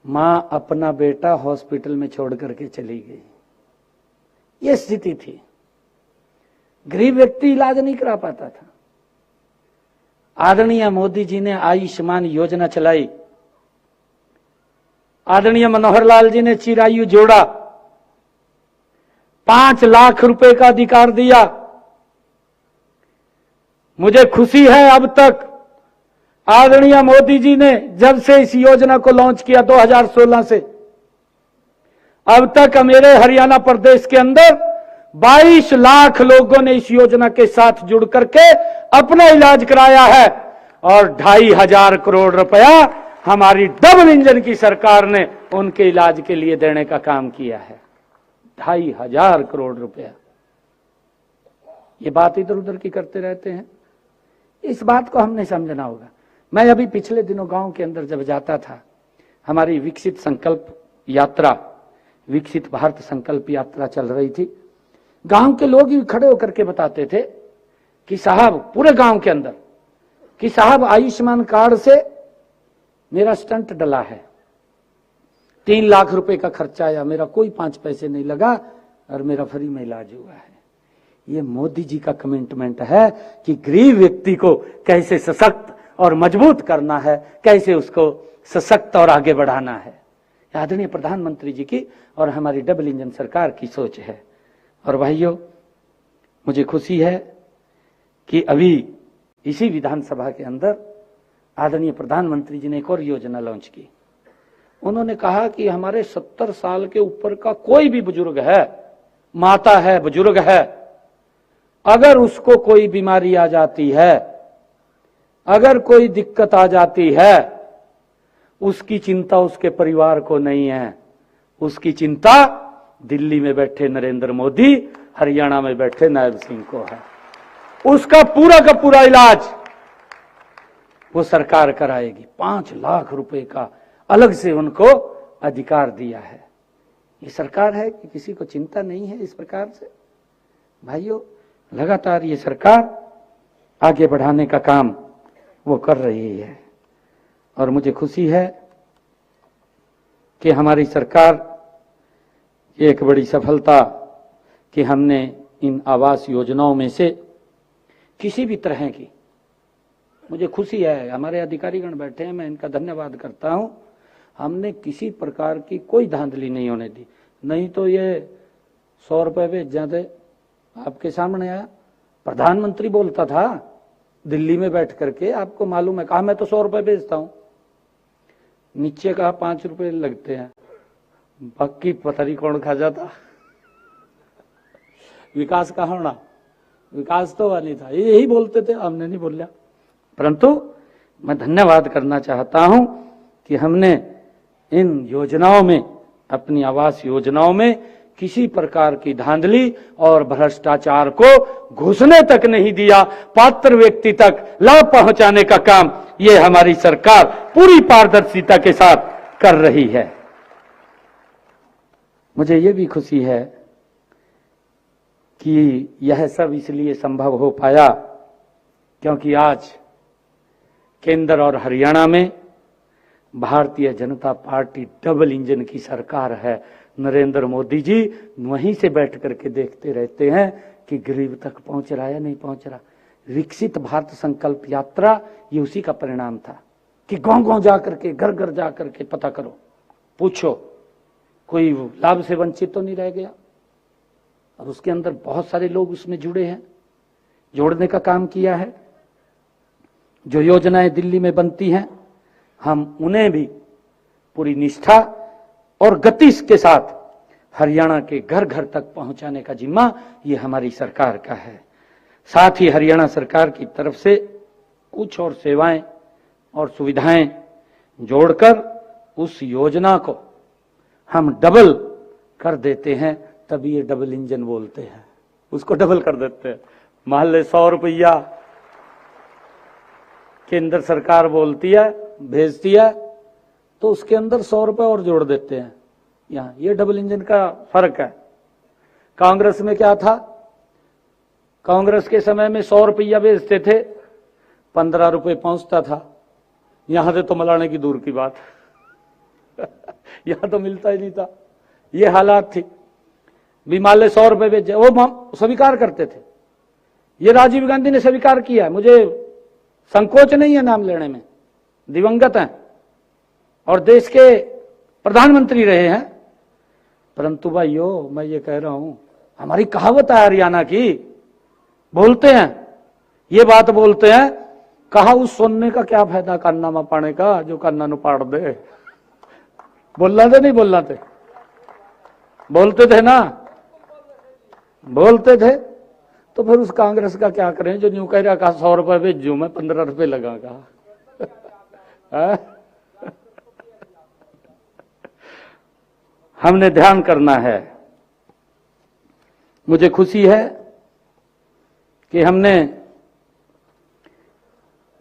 मां अपना बेटा हॉस्पिटल में छोड़ करके चली गई। ये स्थिति थी, गरीब व्यक्ति इलाज नहीं करा पाता था। आदरणीय मोदी जी ने आयुष्मान योजना चलाई, आदरणीय मनोहर लाल जी ने चिरायु जोड़ा, 5 लाख रुपए का अधिकार दिया। मुझे खुशी है अब तक आदरणीय मोदी जी ने जब से इस योजना को लॉन्च किया 2016 से अब तक मेरे हरियाणा प्रदेश के अंदर 22 लाख लोगों ने इस योजना के साथ जुड़ करके अपना इलाज कराया है और 2,500 करोड़ रुपया हमारी डबल इंजन की सरकार ने उनके इलाज के लिए देने का काम किया है। 2,500 करोड़ रुपया। ये बात इधर उधर की करते रहते हैं, इस बात को हमने समझना होगा। मैं अभी पिछले दिनों गांव के अंदर जब जाता था, हमारी विकसित संकल्प यात्रा विकसित भारत संकल्प यात्रा चल रही थी। गांव के लोग ही खड़े होकर के बताते थे कि साहब, पूरे गांव के अंदर, कि साहब आयुष्मान कार्ड से मेरा स्टंट डला है, 3 लाख रुपए का खर्चा आया, मेरा कोई 5 पैसे नहीं लगा और मेरा फ्री में इलाज हुआ है। ये मोदी जी का कमिटमेंट है कि गरीब व्यक्ति को कैसे सशक्त और मजबूत करना है, कैसे उसको सशक्त और आगे बढ़ाना है। आदरणीय प्रधानमंत्री जी की और हमारी डबल इंजन सरकार की सोच है। और भाइयों, मुझे खुशी है कि अभी इसी विधानसभा के अंदर आदरणीय प्रधानमंत्री जी ने एक और योजना लॉन्च की। उन्होंने कहा कि हमारे 70 साल के ऊपर का कोई भी बुजुर्ग है, माता है, बुजुर्ग है, अगर उसको कोई बीमारी आ जाती है, अगर कोई दिक्कत आ जाती है, उसकी चिंता उसके परिवार को नहीं है, उसकी चिंता दिल्ली में बैठे नरेंद्र मोदी, हरियाणा में बैठे नायब सिंह को है। उसका पूरा का पूरा इलाज वो सरकार कराएगी। 5 लाख रुपए का अलग से उनको अधिकार दिया है। ये सरकार है कि किसी को चिंता नहीं है इस प्रकार से। भाइयों, लगातार ये सरकार आगे बढ़ाने का काम वो कर रही है और मुझे खुशी है कि हमारी सरकार एक बड़ी सफलता कि हमने इन आवास योजनाओं में से किसी भी तरह की, मुझे खुशी है, हमारे अधिकारीगण बैठे हैं, मैं इनका धन्यवाद करता हूं, हमने किसी प्रकार की कोई धांधली नहीं होने दी। नहीं तो ये 100 रुपए भेज जाते। आपके सामने आया, प्रधानमंत्री बोलता था दिल्ली में बैठ करके, आपको मालूम है, कहा मैं तो 100 रुपए भेजता हूं, नीचे कहा 5 रुपए लगते हैं, बाकी पता नहीं कौन खा जाता। विकास कहाँ होना, विकास तो वाली था, यही बोलते थे, हमने नहीं बोला। परंतु मैं धन्यवाद करना चाहता हूं कि हमने इन योजनाओं में, अपनी आवास योजनाओं में किसी प्रकार की धांधली और भ्रष्टाचार को घुसने तक नहीं दिया। पात्र व्यक्ति तक लाभ पहुंचाने का काम ये हमारी सरकार पूरी पारदर्शिता के साथ कर रही है। मुझे ये भी खुशी है कि यह सब इसलिए संभव हो पाया क्योंकि आज केंद्र और हरियाणा में Bharatiya Janata party double engine की सरकार है। नरेंद्र मोदी जी वहीं से बैठ करके देखते रहते हैं कि गरीब तक पहुंच रहा है नहीं पहुंच रहा। विकसित भारत संकल्प यात्रा ये उसी का परिणाम था कि गांव गांव जाकर के, घर घर जाकर के पता करो, पूछो, कोई लाभ से वंचित तो नहीं रह गया। और उसके अंदर बहुत सारे लोग उसमें जुड़े हैं, जोड़ने का काम किया है। जो योजनाएं दिल्ली में बनती हैं, हम उन्हें भी पूरी निष्ठा और गति के साथ हरियाणा के घर घर तक पहुंचाने का जिम्मा ये हमारी सरकार का है। साथ ही हरियाणा सरकार की तरफ से कुछ और सेवाएं और सुविधाएं जोड़कर उस योजना को हम डबल कर देते हैं, तभी ये डबल इंजन बोलते हैं, उसको डबल कर देते हैं। मान ले 100 रुपया केंद्र सरकार बोलती है, भेजती है, तो उसके अंदर 100 रुपए और जोड़ देते हैं। यहाँ ये डबल इंजन का फर्क है। कांग्रेस में क्या था, कांग्रेस के समय में 100 रुपया भेजते थे, 15 रुपए पहुंचता था। यहां से तो मलाने की दूर की बात यहां तो मिलता ही नहीं था। ये हालात थी। बिमाले 100 रुपए भेजे, वो स्वीकार करते थे। ये राजीव गांधी ने स्वीकार किया है, मुझे संकोच नहीं है नाम लेने में, दिवंगत हैं और देश के प्रधानमंत्री रहे हैं। परंतु भाइयों, मैं ये कह रहा हूं, हमारी कहावत है हरियाणा की, बोलते हैं, ये बात बोलते हैं, कहा उस सोने का क्या फायदा कान्ना में पाने का जो कान्ना नु पाड़ दे। बोलना थे नहीं बोलना थे, बोलते थे ना, बोलते थे। तो फिर उस कांग्रेस का क्या करें जो न्यू कह रहा, कहा 100 रुपए भेजू, मैं 15 रुपए लगा कहा हमने ध्यान करना है। मुझे खुशी है कि हमने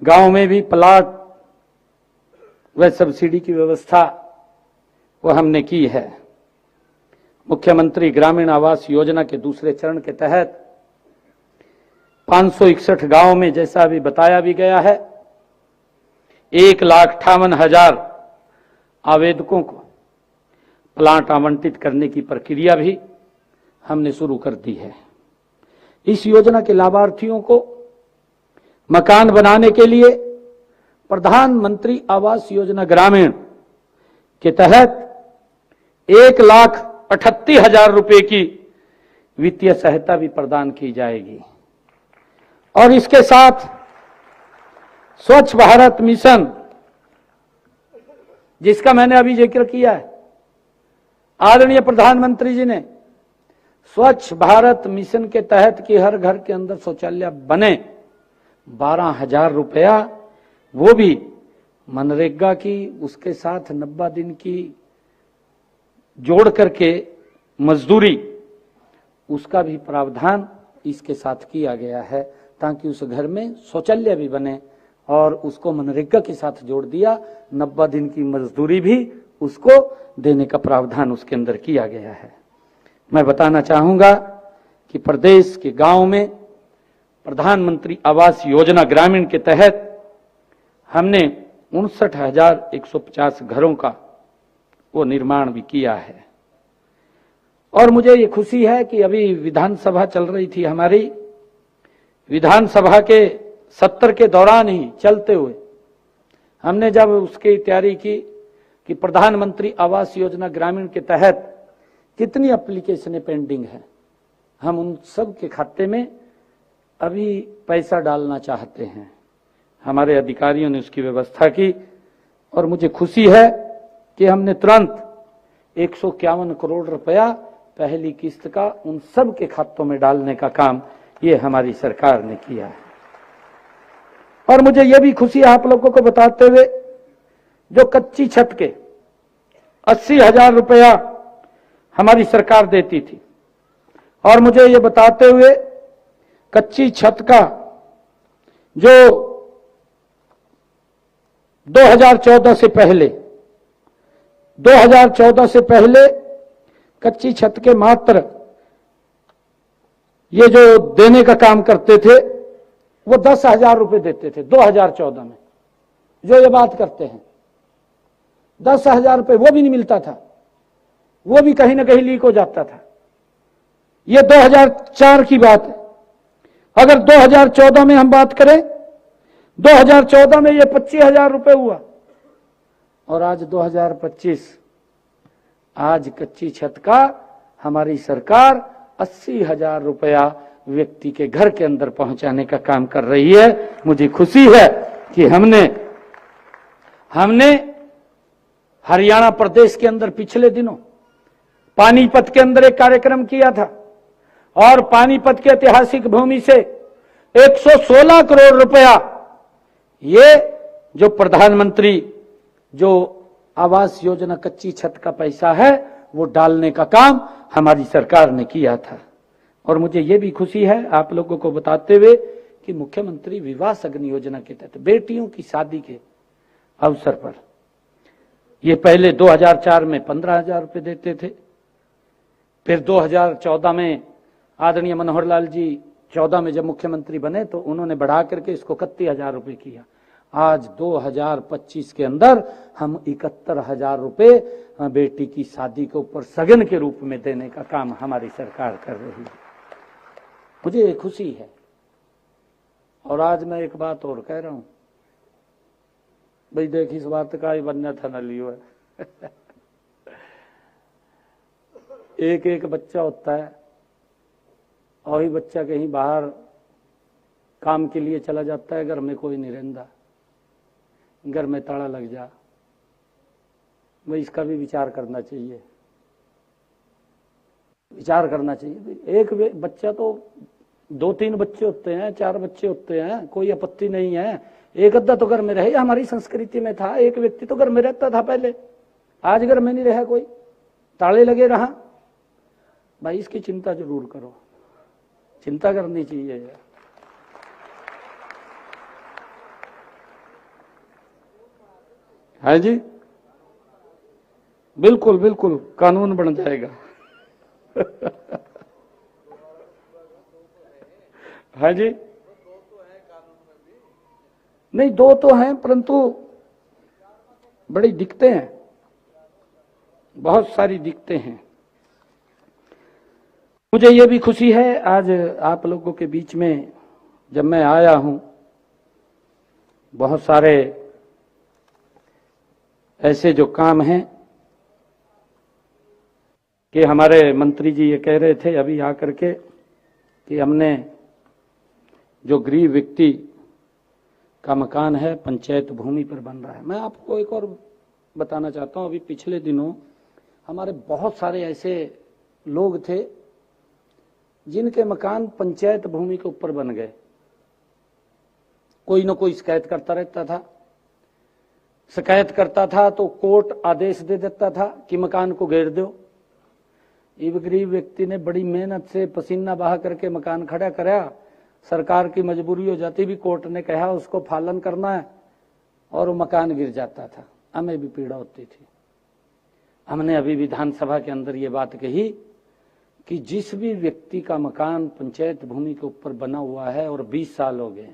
गांव में भी प्लाट व सब्सिडी की व्यवस्था वो हमने की है। मुख्यमंत्री ग्रामीण आवास योजना के दूसरे चरण के तहत 561 गांवों में, जैसा अभी बताया भी गया है, 1,58,000 आवेदकों को प्लाट आवंटित करने की प्रक्रिया भी हमने शुरू कर दी है। इस योजना के लाभार्थियों को मकान बनाने के लिए प्रधानमंत्री आवास योजना ग्रामीण के तहत 1,38,000 रुपए की वित्तीय सहायता भी प्रदान की जाएगी। और इसके साथ स्वच्छ भारत मिशन, जिसका मैंने अभी जिक्र किया है, आदरणीय प्रधानमंत्री जी ने स्वच्छ भारत मिशन के तहत कि हर घर के अंदर शौचालय बने, 12,000 रुपया वो भी मनरेगा की, उसके साथ 90 दिन की जोड़ करके मजदूरी, उसका भी प्रावधान इसके साथ किया गया है, ताकि उस घर में शौचालय भी बने। और उसको मनरेगा के साथ जोड़ दिया, 90 दिन की मजदूरी भी उसको देने का प्रावधान उसके अंदर किया गया है। मैं बताना चाहूंगा कि प्रदेश के गांव में प्रधानमंत्री आवास योजना ग्रामीण के तहत हमने 59,150 घरों का वो निर्माण भी किया है। और मुझे ये खुशी है कि अभी विधानसभा चल रही थी हमारी, विधानसभा के सत्र के दौरान ही चलते हुए हमने जब उसकी तैयारी की कि प्रधानमंत्री आवास योजना ग्रामीण के तहत कितनी एप्लीकेशनें पेंडिंग हैं, हम उन सब के खाते में अभी पैसा डालना चाहते हैं। हमारे अधिकारियों ने उसकी व्यवस्था की और मुझे खुशी है कि हमने तुरंत 151 करोड़ रुपया पहली किस्त का उन सब के खातों में डालने का काम ये हमारी सरकार ने किया है। और मुझे यह भी खुशी है आप लोगों को बताते हुए, जो कच्ची छत के 80,000 रुपया हमारी सरकार देती थी, और मुझे ये बताते हुए कच्ची छत का जो 2014 से पहले कच्ची छत के मात्र ये जो देने का काम करते थे वो 10,000 रुपए देते थे 2014 में। जो ये बात करते हैं 10,000 रुपए वो भी नहीं मिलता था, वो भी कहीं ना कहीं लीक हो जाता था। ये 2004 की बात है। अगर 2014 में हम बात करें, 2014 में ये 25,000 रुपए हुआ, और आज 2025, आज कच्ची छत का हमारी सरकार 80,000 रुपया व्यक्ति के घर के अंदर पहुंचाने का काम कर रही है। मुझे खुशी है कि हमने हरियाणा प्रदेश के अंदर पिछले दिनों पानीपत के अंदर एक कार्यक्रम किया था, और पानीपत के ऐतिहासिक भूमि से 116 करोड़ रुपया ये जो प्रधानमंत्री जो आवास योजना कच्ची छत का पैसा है वो डालने का काम हमारी सरकार ने किया था। और मुझे ये भी खुशी है आप लोगों को बताते हुए कि मुख्यमंत्री विवाह सगन योजना के तहत बेटियों की शादी के अवसर पर ये पहले 2004 में 15,000 रुपए देते थे, फिर 2014 में आदरणीय मनोहर लाल जी 14 में जब मुख्यमंत्री बने तो उन्होंने बढ़ा करके इसको 31,000 रुपए किया। आज 2025 के अंदर हम 71,000 रुपए बेटी की शादी के ऊपर सगन के रूप में देने का काम हमारी सरकार कर रही है। मुझे खुशी है। और आज मैं एक बात और कह रहा हूं भाई, देख इस बात का ही बनना था न लियो है एक एक बच्चा होता है, और ही बच्चा कहीं बाहर काम के लिए चला जाता है, घर में कोई नहीं रहता, घर में ताला लग जा। भाई इसका भी विचार करना चाहिए, विचार करना चाहिए। एक बच्चा तो 2-3 बच्चे होते हैं, 4 बच्चे होते हैं, कोई आपत्ति नहीं है, एक अद्धा तो घर में रहे। हमारी संस्कृति में था एक व्यक्ति तो घर में रहता था पहले, आज घर में नहीं रहा कोई, ताले लगे रहा। भाई इसकी चिंता जरूर करो, चिंता करनी चाहिए यार। है जी, बिल्कुल बिल्कुल कानून बन जाएगा हाँ जी, नहीं दो तो हैं, परंतु बड़ी दिक्कतें हैं, बहुत सारी दिक्कतें हैं। मुझे ये भी खुशी है आज आप लोगों के बीच में जब मैं आया हूं, बहुत सारे ऐसे जो काम हैं कि हमारे मंत्री जी ये कह रहे थे अभी आकर के कि हमने जो गरीब व्यक्ति का मकान है पंचायत भूमि पर बन रहा है। मैं आपको एक और बताना चाहता हूं, अभी पिछले दिनों हमारे बहुत सारे ऐसे लोग थे जिनके मकान पंचायत भूमि के ऊपर बन गए। कोई ना कोई शिकायत करता रहता था, शिकायत करता था तो कोर्ट आदेश दे देता था कि मकान को घेर दो। एक गरीब व्यक्ति ने बड़ी मेहनत से पसीना बहा करके मकान खड़ा कराया, सरकार की मजबूरी हो जाती भी कोर्ट ने कहा उसको पालन करना है और वो मकान गिर जाता था। हमें भी पीड़ा होती थी। हमने अभी विधानसभा के अंदर ये बात कही कि जिस भी व्यक्ति का मकान पंचायत भूमि के ऊपर बना हुआ है और 20 साल हो गए,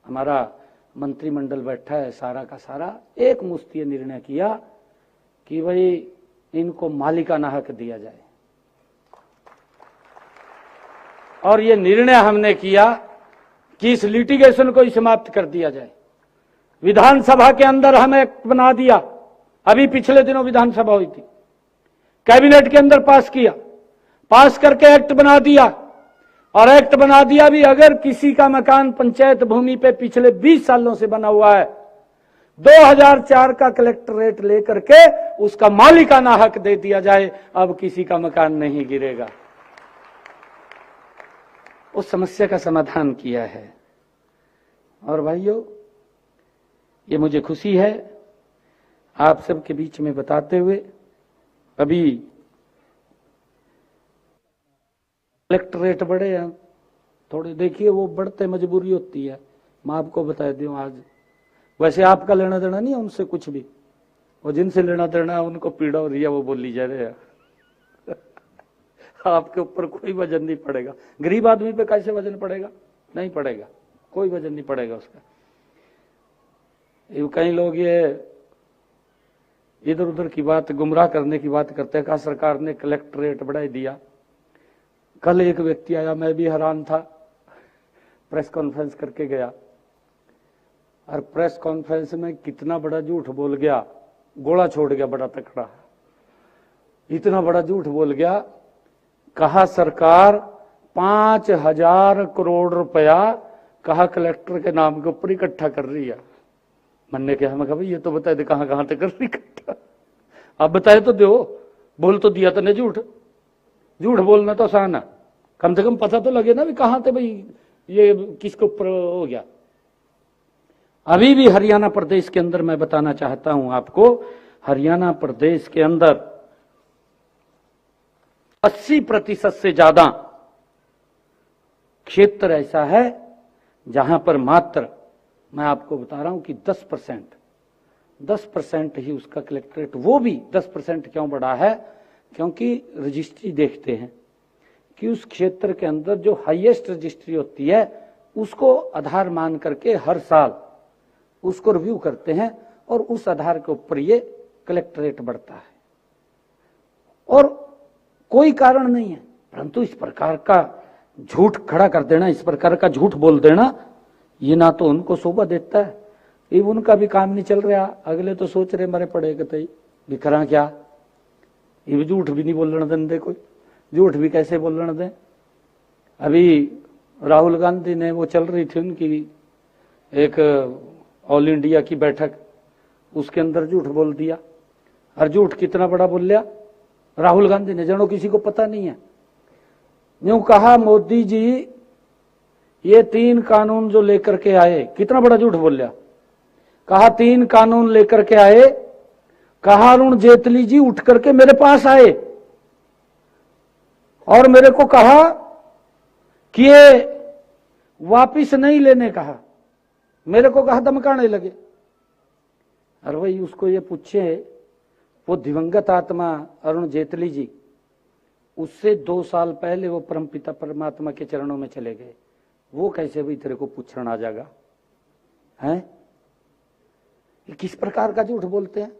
हमारा मंत्रिमंडल बैठा है सारा का सारा, एक मुश्त ये निर्णय किया कि भाई इनको मालिकाना हक दिया जाए। और ये निर्णय हमने किया कि इस लिटिगेशन को समाप्त कर दिया जाए। विधानसभा के अंदर हम एक्ट बना दिया, अभी पिछले दिनों विधानसभा हुई थी, कैबिनेट के अंदर पास किया, पास करके एक्ट बना दिया। और एक्ट बना दिया भी, अगर किसी का मकान पंचायत भूमि पे पिछले 20 सालों से बना हुआ है, 2004 का कलेक्टरेट लेकर के उसका मालिकाना हक दे दिया जाए, अब किसी का मकान नहीं गिरेगा। उस समस्या का समाधान किया है। और भाइयों, ये मुझे खुशी है आप सबके बीच में बताते हुए। अभी कलेक्टरेट बढ़े हैं थोड़े, देखिए वो बढ़ते मजबूरी होती है। मैं आपको बता दूं, आज वैसे आपका लेना देना नहीं है उनसे कुछ भी, वो जिनसे लेना देना है उनको पीड़ा हो रही है, वो बोली जा रहे हैं। आपके ऊपर कोई वजन नहीं पड़ेगा। गरीब आदमी पे कैसे वजन पड़ेगा? नहीं पड़ेगा, कोई वजन नहीं पड़ेगा उसका। कई लोग ये इधर उधर की बात, गुमराह करने की बात करते हैं। कहा सरकार ने कलेक्टरेट बढ़ा दिया। कल एक व्यक्ति आया, मैं भी हैरान था, प्रेस कॉन्फ्रेंस करके गया और प्रेस कॉन्फ्रेंस में कितना बड़ा झूठ बोल गया, गोला छोड़ गया बड़ा तकड़ा, इतना बड़ा झूठ बोल गया। कहा सरकार 5000 करोड़ रुपया कहा कलेक्टर के नाम के ऊपर इकट्ठा कर रही है। मैंने कहा, मैं कहा भाई ये तो बताए दे कहां कहां तक कर रही इकट्ठा, आप बताए तो दो, बोल तो दिया तने झूठ। झूठ बोलना तो आसान है, कम से कम पता तो लगे ना भी कहां थे भाई, ये किसके ऊपर हो गया। अभी भी हरियाणा प्रदेश के अंदर मैं बताना चाहता हूं आपको, हरियाणा प्रदेश के अंदर 80% से ज्यादा क्षेत्र ऐसा है जहां पर मात्र, मैं आपको बता रहा हूं कि 10% ही उसका कलेक्टरेट, वो भी 10% क्यों बढ़ा है, क्योंकि रजिस्ट्री देखते हैं कि उस क्षेत्र के अंदर जो हाईएस्ट रजिस्ट्री होती है उसको आधार मान करके हर साल उसको रिव्यू करते हैं और उस आधार के ऊपर ये कलेक्टरेट बढ़ता है। और कोई कारण नहीं है, परंतु इस प्रकार का झूठ खड़ा कर देना, इस प्रकार का झूठ बोल देना, ये ना तो उनको शोभा देता है, ये उनका भी काम नहीं चल रहा। अगले तो सोच रहे मरे पड़े कतई भी करा क्या, ये झूठ भी नहीं बोलने देंगे, कोई झूठ भी कैसे बोलने दें। अभी राहुल गांधी ने, वो चल रही थी उनकी एक ऑल इंडिया की बैठक, उसके अंदर झूठ बोल दिया। और झूठ कितना बड़ा बोल लिया राहुल गांधी ने, जानो किसी को पता नहीं है। यूं कहा मोदी जी ये 3 कानून जो लेकर के आए, कितना बड़ा झूठ बोल लिया। कहा 3 कानून लेकर के आए, कहा अरुण जेटली जी उठ करके मेरे पास आए और मेरे को कहा कि ये वापिस नहीं लेने कहा, मेरे को कहा धमकाने लगे। अरे भाई उसको ये पूछे, वो दिवंगत आत्मा अरुण जेटली जी, उससे 2 साल पहले वो परमपिता परमात्मा के चरणों में चले गए। वो कैसे भी तेरे को पूछण आ जाएगा? हैं? ये किस प्रकार का झूठ बोलते हैं?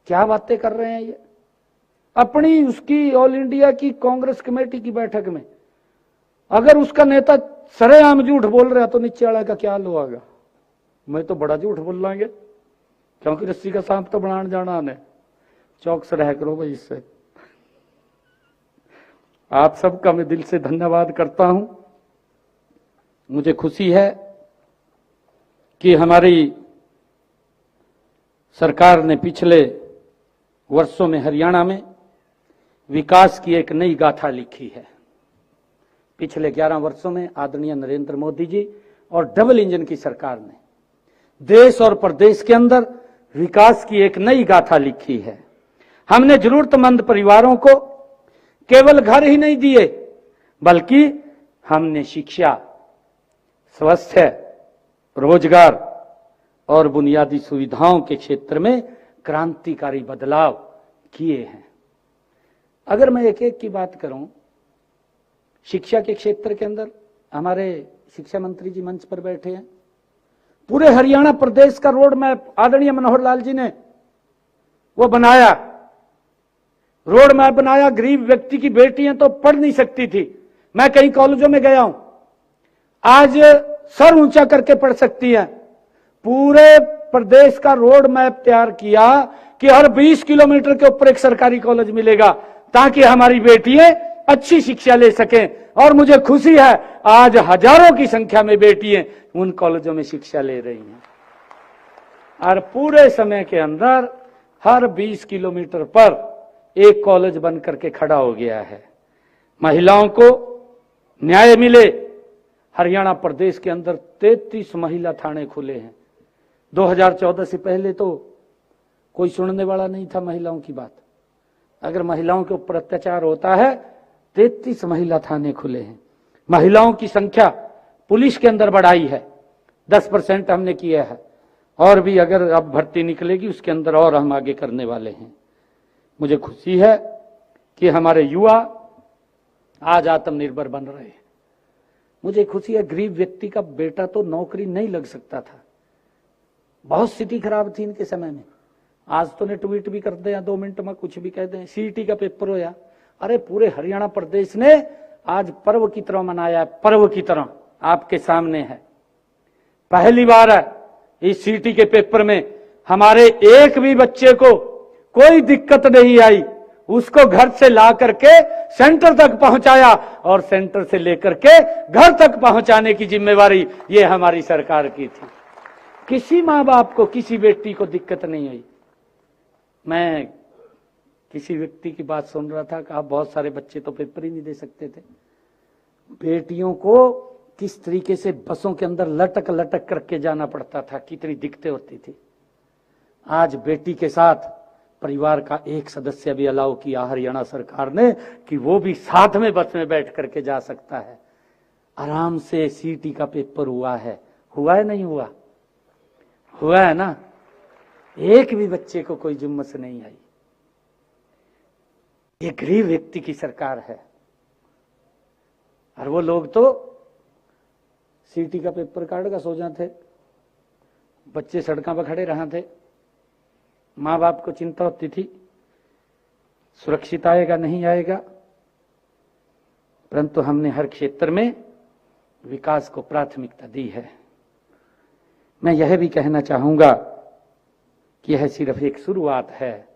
क्या बातें कर रहे हैं ये? अपनी उसकी ऑल इंडिया की कांग्रेस कमेटी की बैठक में अगर उसका नेता सरेआम झूठ बोल रहा तो नीचे वाला का क्या हाल होगा? मैं तो बड़ा झूठ बोल लांगे, क्योंकि रस्सी का सांप तो बनाने जाना आने। चौकस रह करो भाई इससे। आप सबका मैं दिल से धन्यवाद करता हूं। मुझे खुशी है कि हमारी सरकार ने पिछले वर्षों में हरियाणा में विकास की एक नई गाथा लिखी है। पिछले 11 वर्षों में आदरणीय नरेंद्र मोदी जी और डबल इंजन की सरकार ने देश और प्रदेश के अंदर विकास की एक नई गाथा लिखी है। हमने जरूरतमंद परिवारों को केवल घर ही नहीं दिए, बल्कि हमने शिक्षा, स्वास्थ्य, रोजगार और बुनियादी सुविधाओं के क्षेत्र में क्रांतिकारी बदलाव किए हैं। अगर मैं एक एक की बात करूं, शिक्षा के क्षेत्र के अंदर हमारे शिक्षा मंत्री जी मंच पर बैठे हैं। पूरे हरियाणा प्रदेश का रोड मैप आदरणीय मनोहर लाल जी ने वो बनाया, रोड मैप बनाया। गरीब व्यक्ति की बेटियां तो पढ़ नहीं सकती थी, मैं कई कॉलेजों में गया हूं, आज सर ऊंचा करके पढ़ सकती हैं। पूरे प्रदेश का रोड मैप तैयार किया कि हर 20 किलोमीटर के ऊपर एक सरकारी कॉलेज मिलेगा, ताकि हमारी बेटियां अच्छी शिक्षा ले सकें। और मुझे खुशी है आज हजारों की संख्या में बेटियां उन कॉलेजों में शिक्षा ले रही हैं। और पूरे समय के अंदर हर 20 किलोमीटर पर एक कॉलेज बन करके खड़ा हो गया है। महिलाओं को न्याय मिले, हरियाणा प्रदेश के अंदर 33 महिला थाने खुले हैं। 2014 से पहले तो कोई सुनने वाला नहीं था महिलाओं की बात। अगर महिलाओं के ऊपर अत्याचार होता है, 33 महिला थाने खुले हैं। महिलाओं की संख्या पुलिस के अंदर बढ़ाई है, 10% हमने किया है, और भी अगर अब भर्ती निकलेगी उसके अंदर और हम आगे करने वाले हैं। मुझे खुशी है कि हमारे युवा आज आत्मनिर्भर बन रहे हैं। मुझे खुशी है, गरीब व्यक्ति का बेटा तो नौकरी नहीं लग सकता था, बहुत स्थिति खराब थी इनके समय में। आज तो ने ट्वीट भी कर दे, 2 मिनट में कुछ भी कह दें। सीईटी का पेपर होया, अरे पूरे हरियाणा प्रदेश ने आज पर्व की तरह मनाया, पर्व की तरह आपके सामने है। पहली बार है इस सीईटी के पेपर में हमारे एक भी बच्चे को कोई दिक्कत नहीं आई, उसको घर से ला करके सेंटर तक पहुंचाया, और सेंटर से लेकर के घर तक पहुंचाने की जिम्मेवारी ये हमारी सरकार की थी। किसी मां बाप को, किसी बेटी को दिक्कत नहीं आई। मैं किसी व्यक्ति की बात सुन रहा था, कहा बहुत सारे बच्चे तो पेपर ही नहीं दे सकते थे। बेटियों को किस तरीके से बसों के अंदर लटक लटक करके जाना पड़ता था, कितनी दिक्कतें होती थी। आज बेटी के साथ परिवार का एक सदस्य भी अलाउ किया हरियाणा सरकार ने कि वो भी साथ में बस में बैठ करके जा सकता है। आराम से सीईटी का पेपर हुआ है नहीं हुआ? हुआ है ना। एक भी बच्चे को कोई जुम्मस नहीं आई। ये गरीब व्यक्ति की सरकार है। और वो लोग तो सीईटी का पेपर काट का सो जाते, बच्चे सड़कों पर खड़े रहा थे। माँ बाप को चिंता होती थी सुरक्षित आएगा नहीं आएगा, परंतु हमने हर क्षेत्र में विकास को प्राथमिकता दी है। मैं यह भी कहना चाहूंगा कि यह सिर्फ एक शुरुआत है,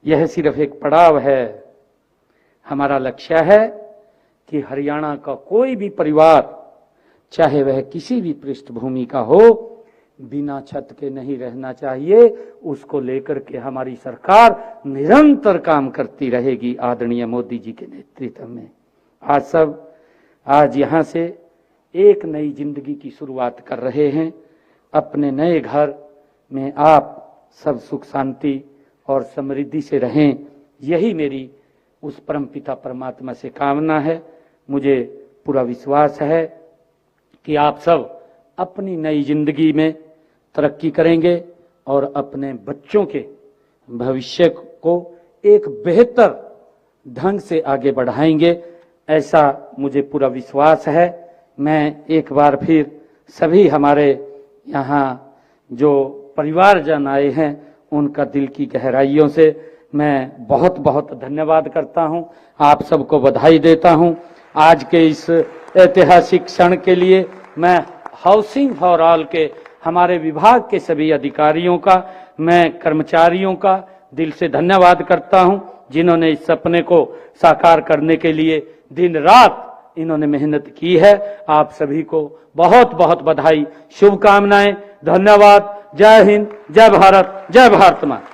यह सिर्फ एक पड़ाव है। हमारा लक्ष्य है कि हरियाणा का कोई भी परिवार, चाहे वह किसी भी पृष्ठभूमि का हो, बिना छत के नहीं रहना चाहिए। उसको लेकर के हमारी सरकार निरंतर काम करती रहेगी आदरणीय मोदी जी के नेतृत्व में। आज यहां से एक नई जिंदगी की शुरुआत कर रहे हैं। अपने नए घर में आप सब सुख शांति और समृद्धि से रहें, यही मेरी उस परमपिता परमात्मा से कामना है। मुझे पूरा विश्वास है कि आप सब अपनी नई जिंदगी में तरक्की करेंगे और अपने बच्चों के भविष्य को एक बेहतर ढंग से आगे बढ़ाएंगे, ऐसा मुझे पूरा विश्वास है। मैं एक बार फिर सभी हमारे यहाँ जो परिवारजन आए हैं उनका दिल की गहराइयों से मैं बहुत बहुत धन्यवाद करता हूं, आप सबको बधाई देता हूं। आज के इस ऐतिहासिक क्षण के लिए मैं हाउसिंग फॉर ऑल के हमारे विभाग के सभी अधिकारियों का, मैं कर्मचारियों का दिल से धन्यवाद करता हूं, जिन्होंने इस सपने को साकार करने के लिए दिन रात इन्होंने मेहनत की है। आप सभी को बहुत बहुत बधाई, शुभकामनाएं, धन्यवाद। जय हिंद, जय भारत, जय भारत माता।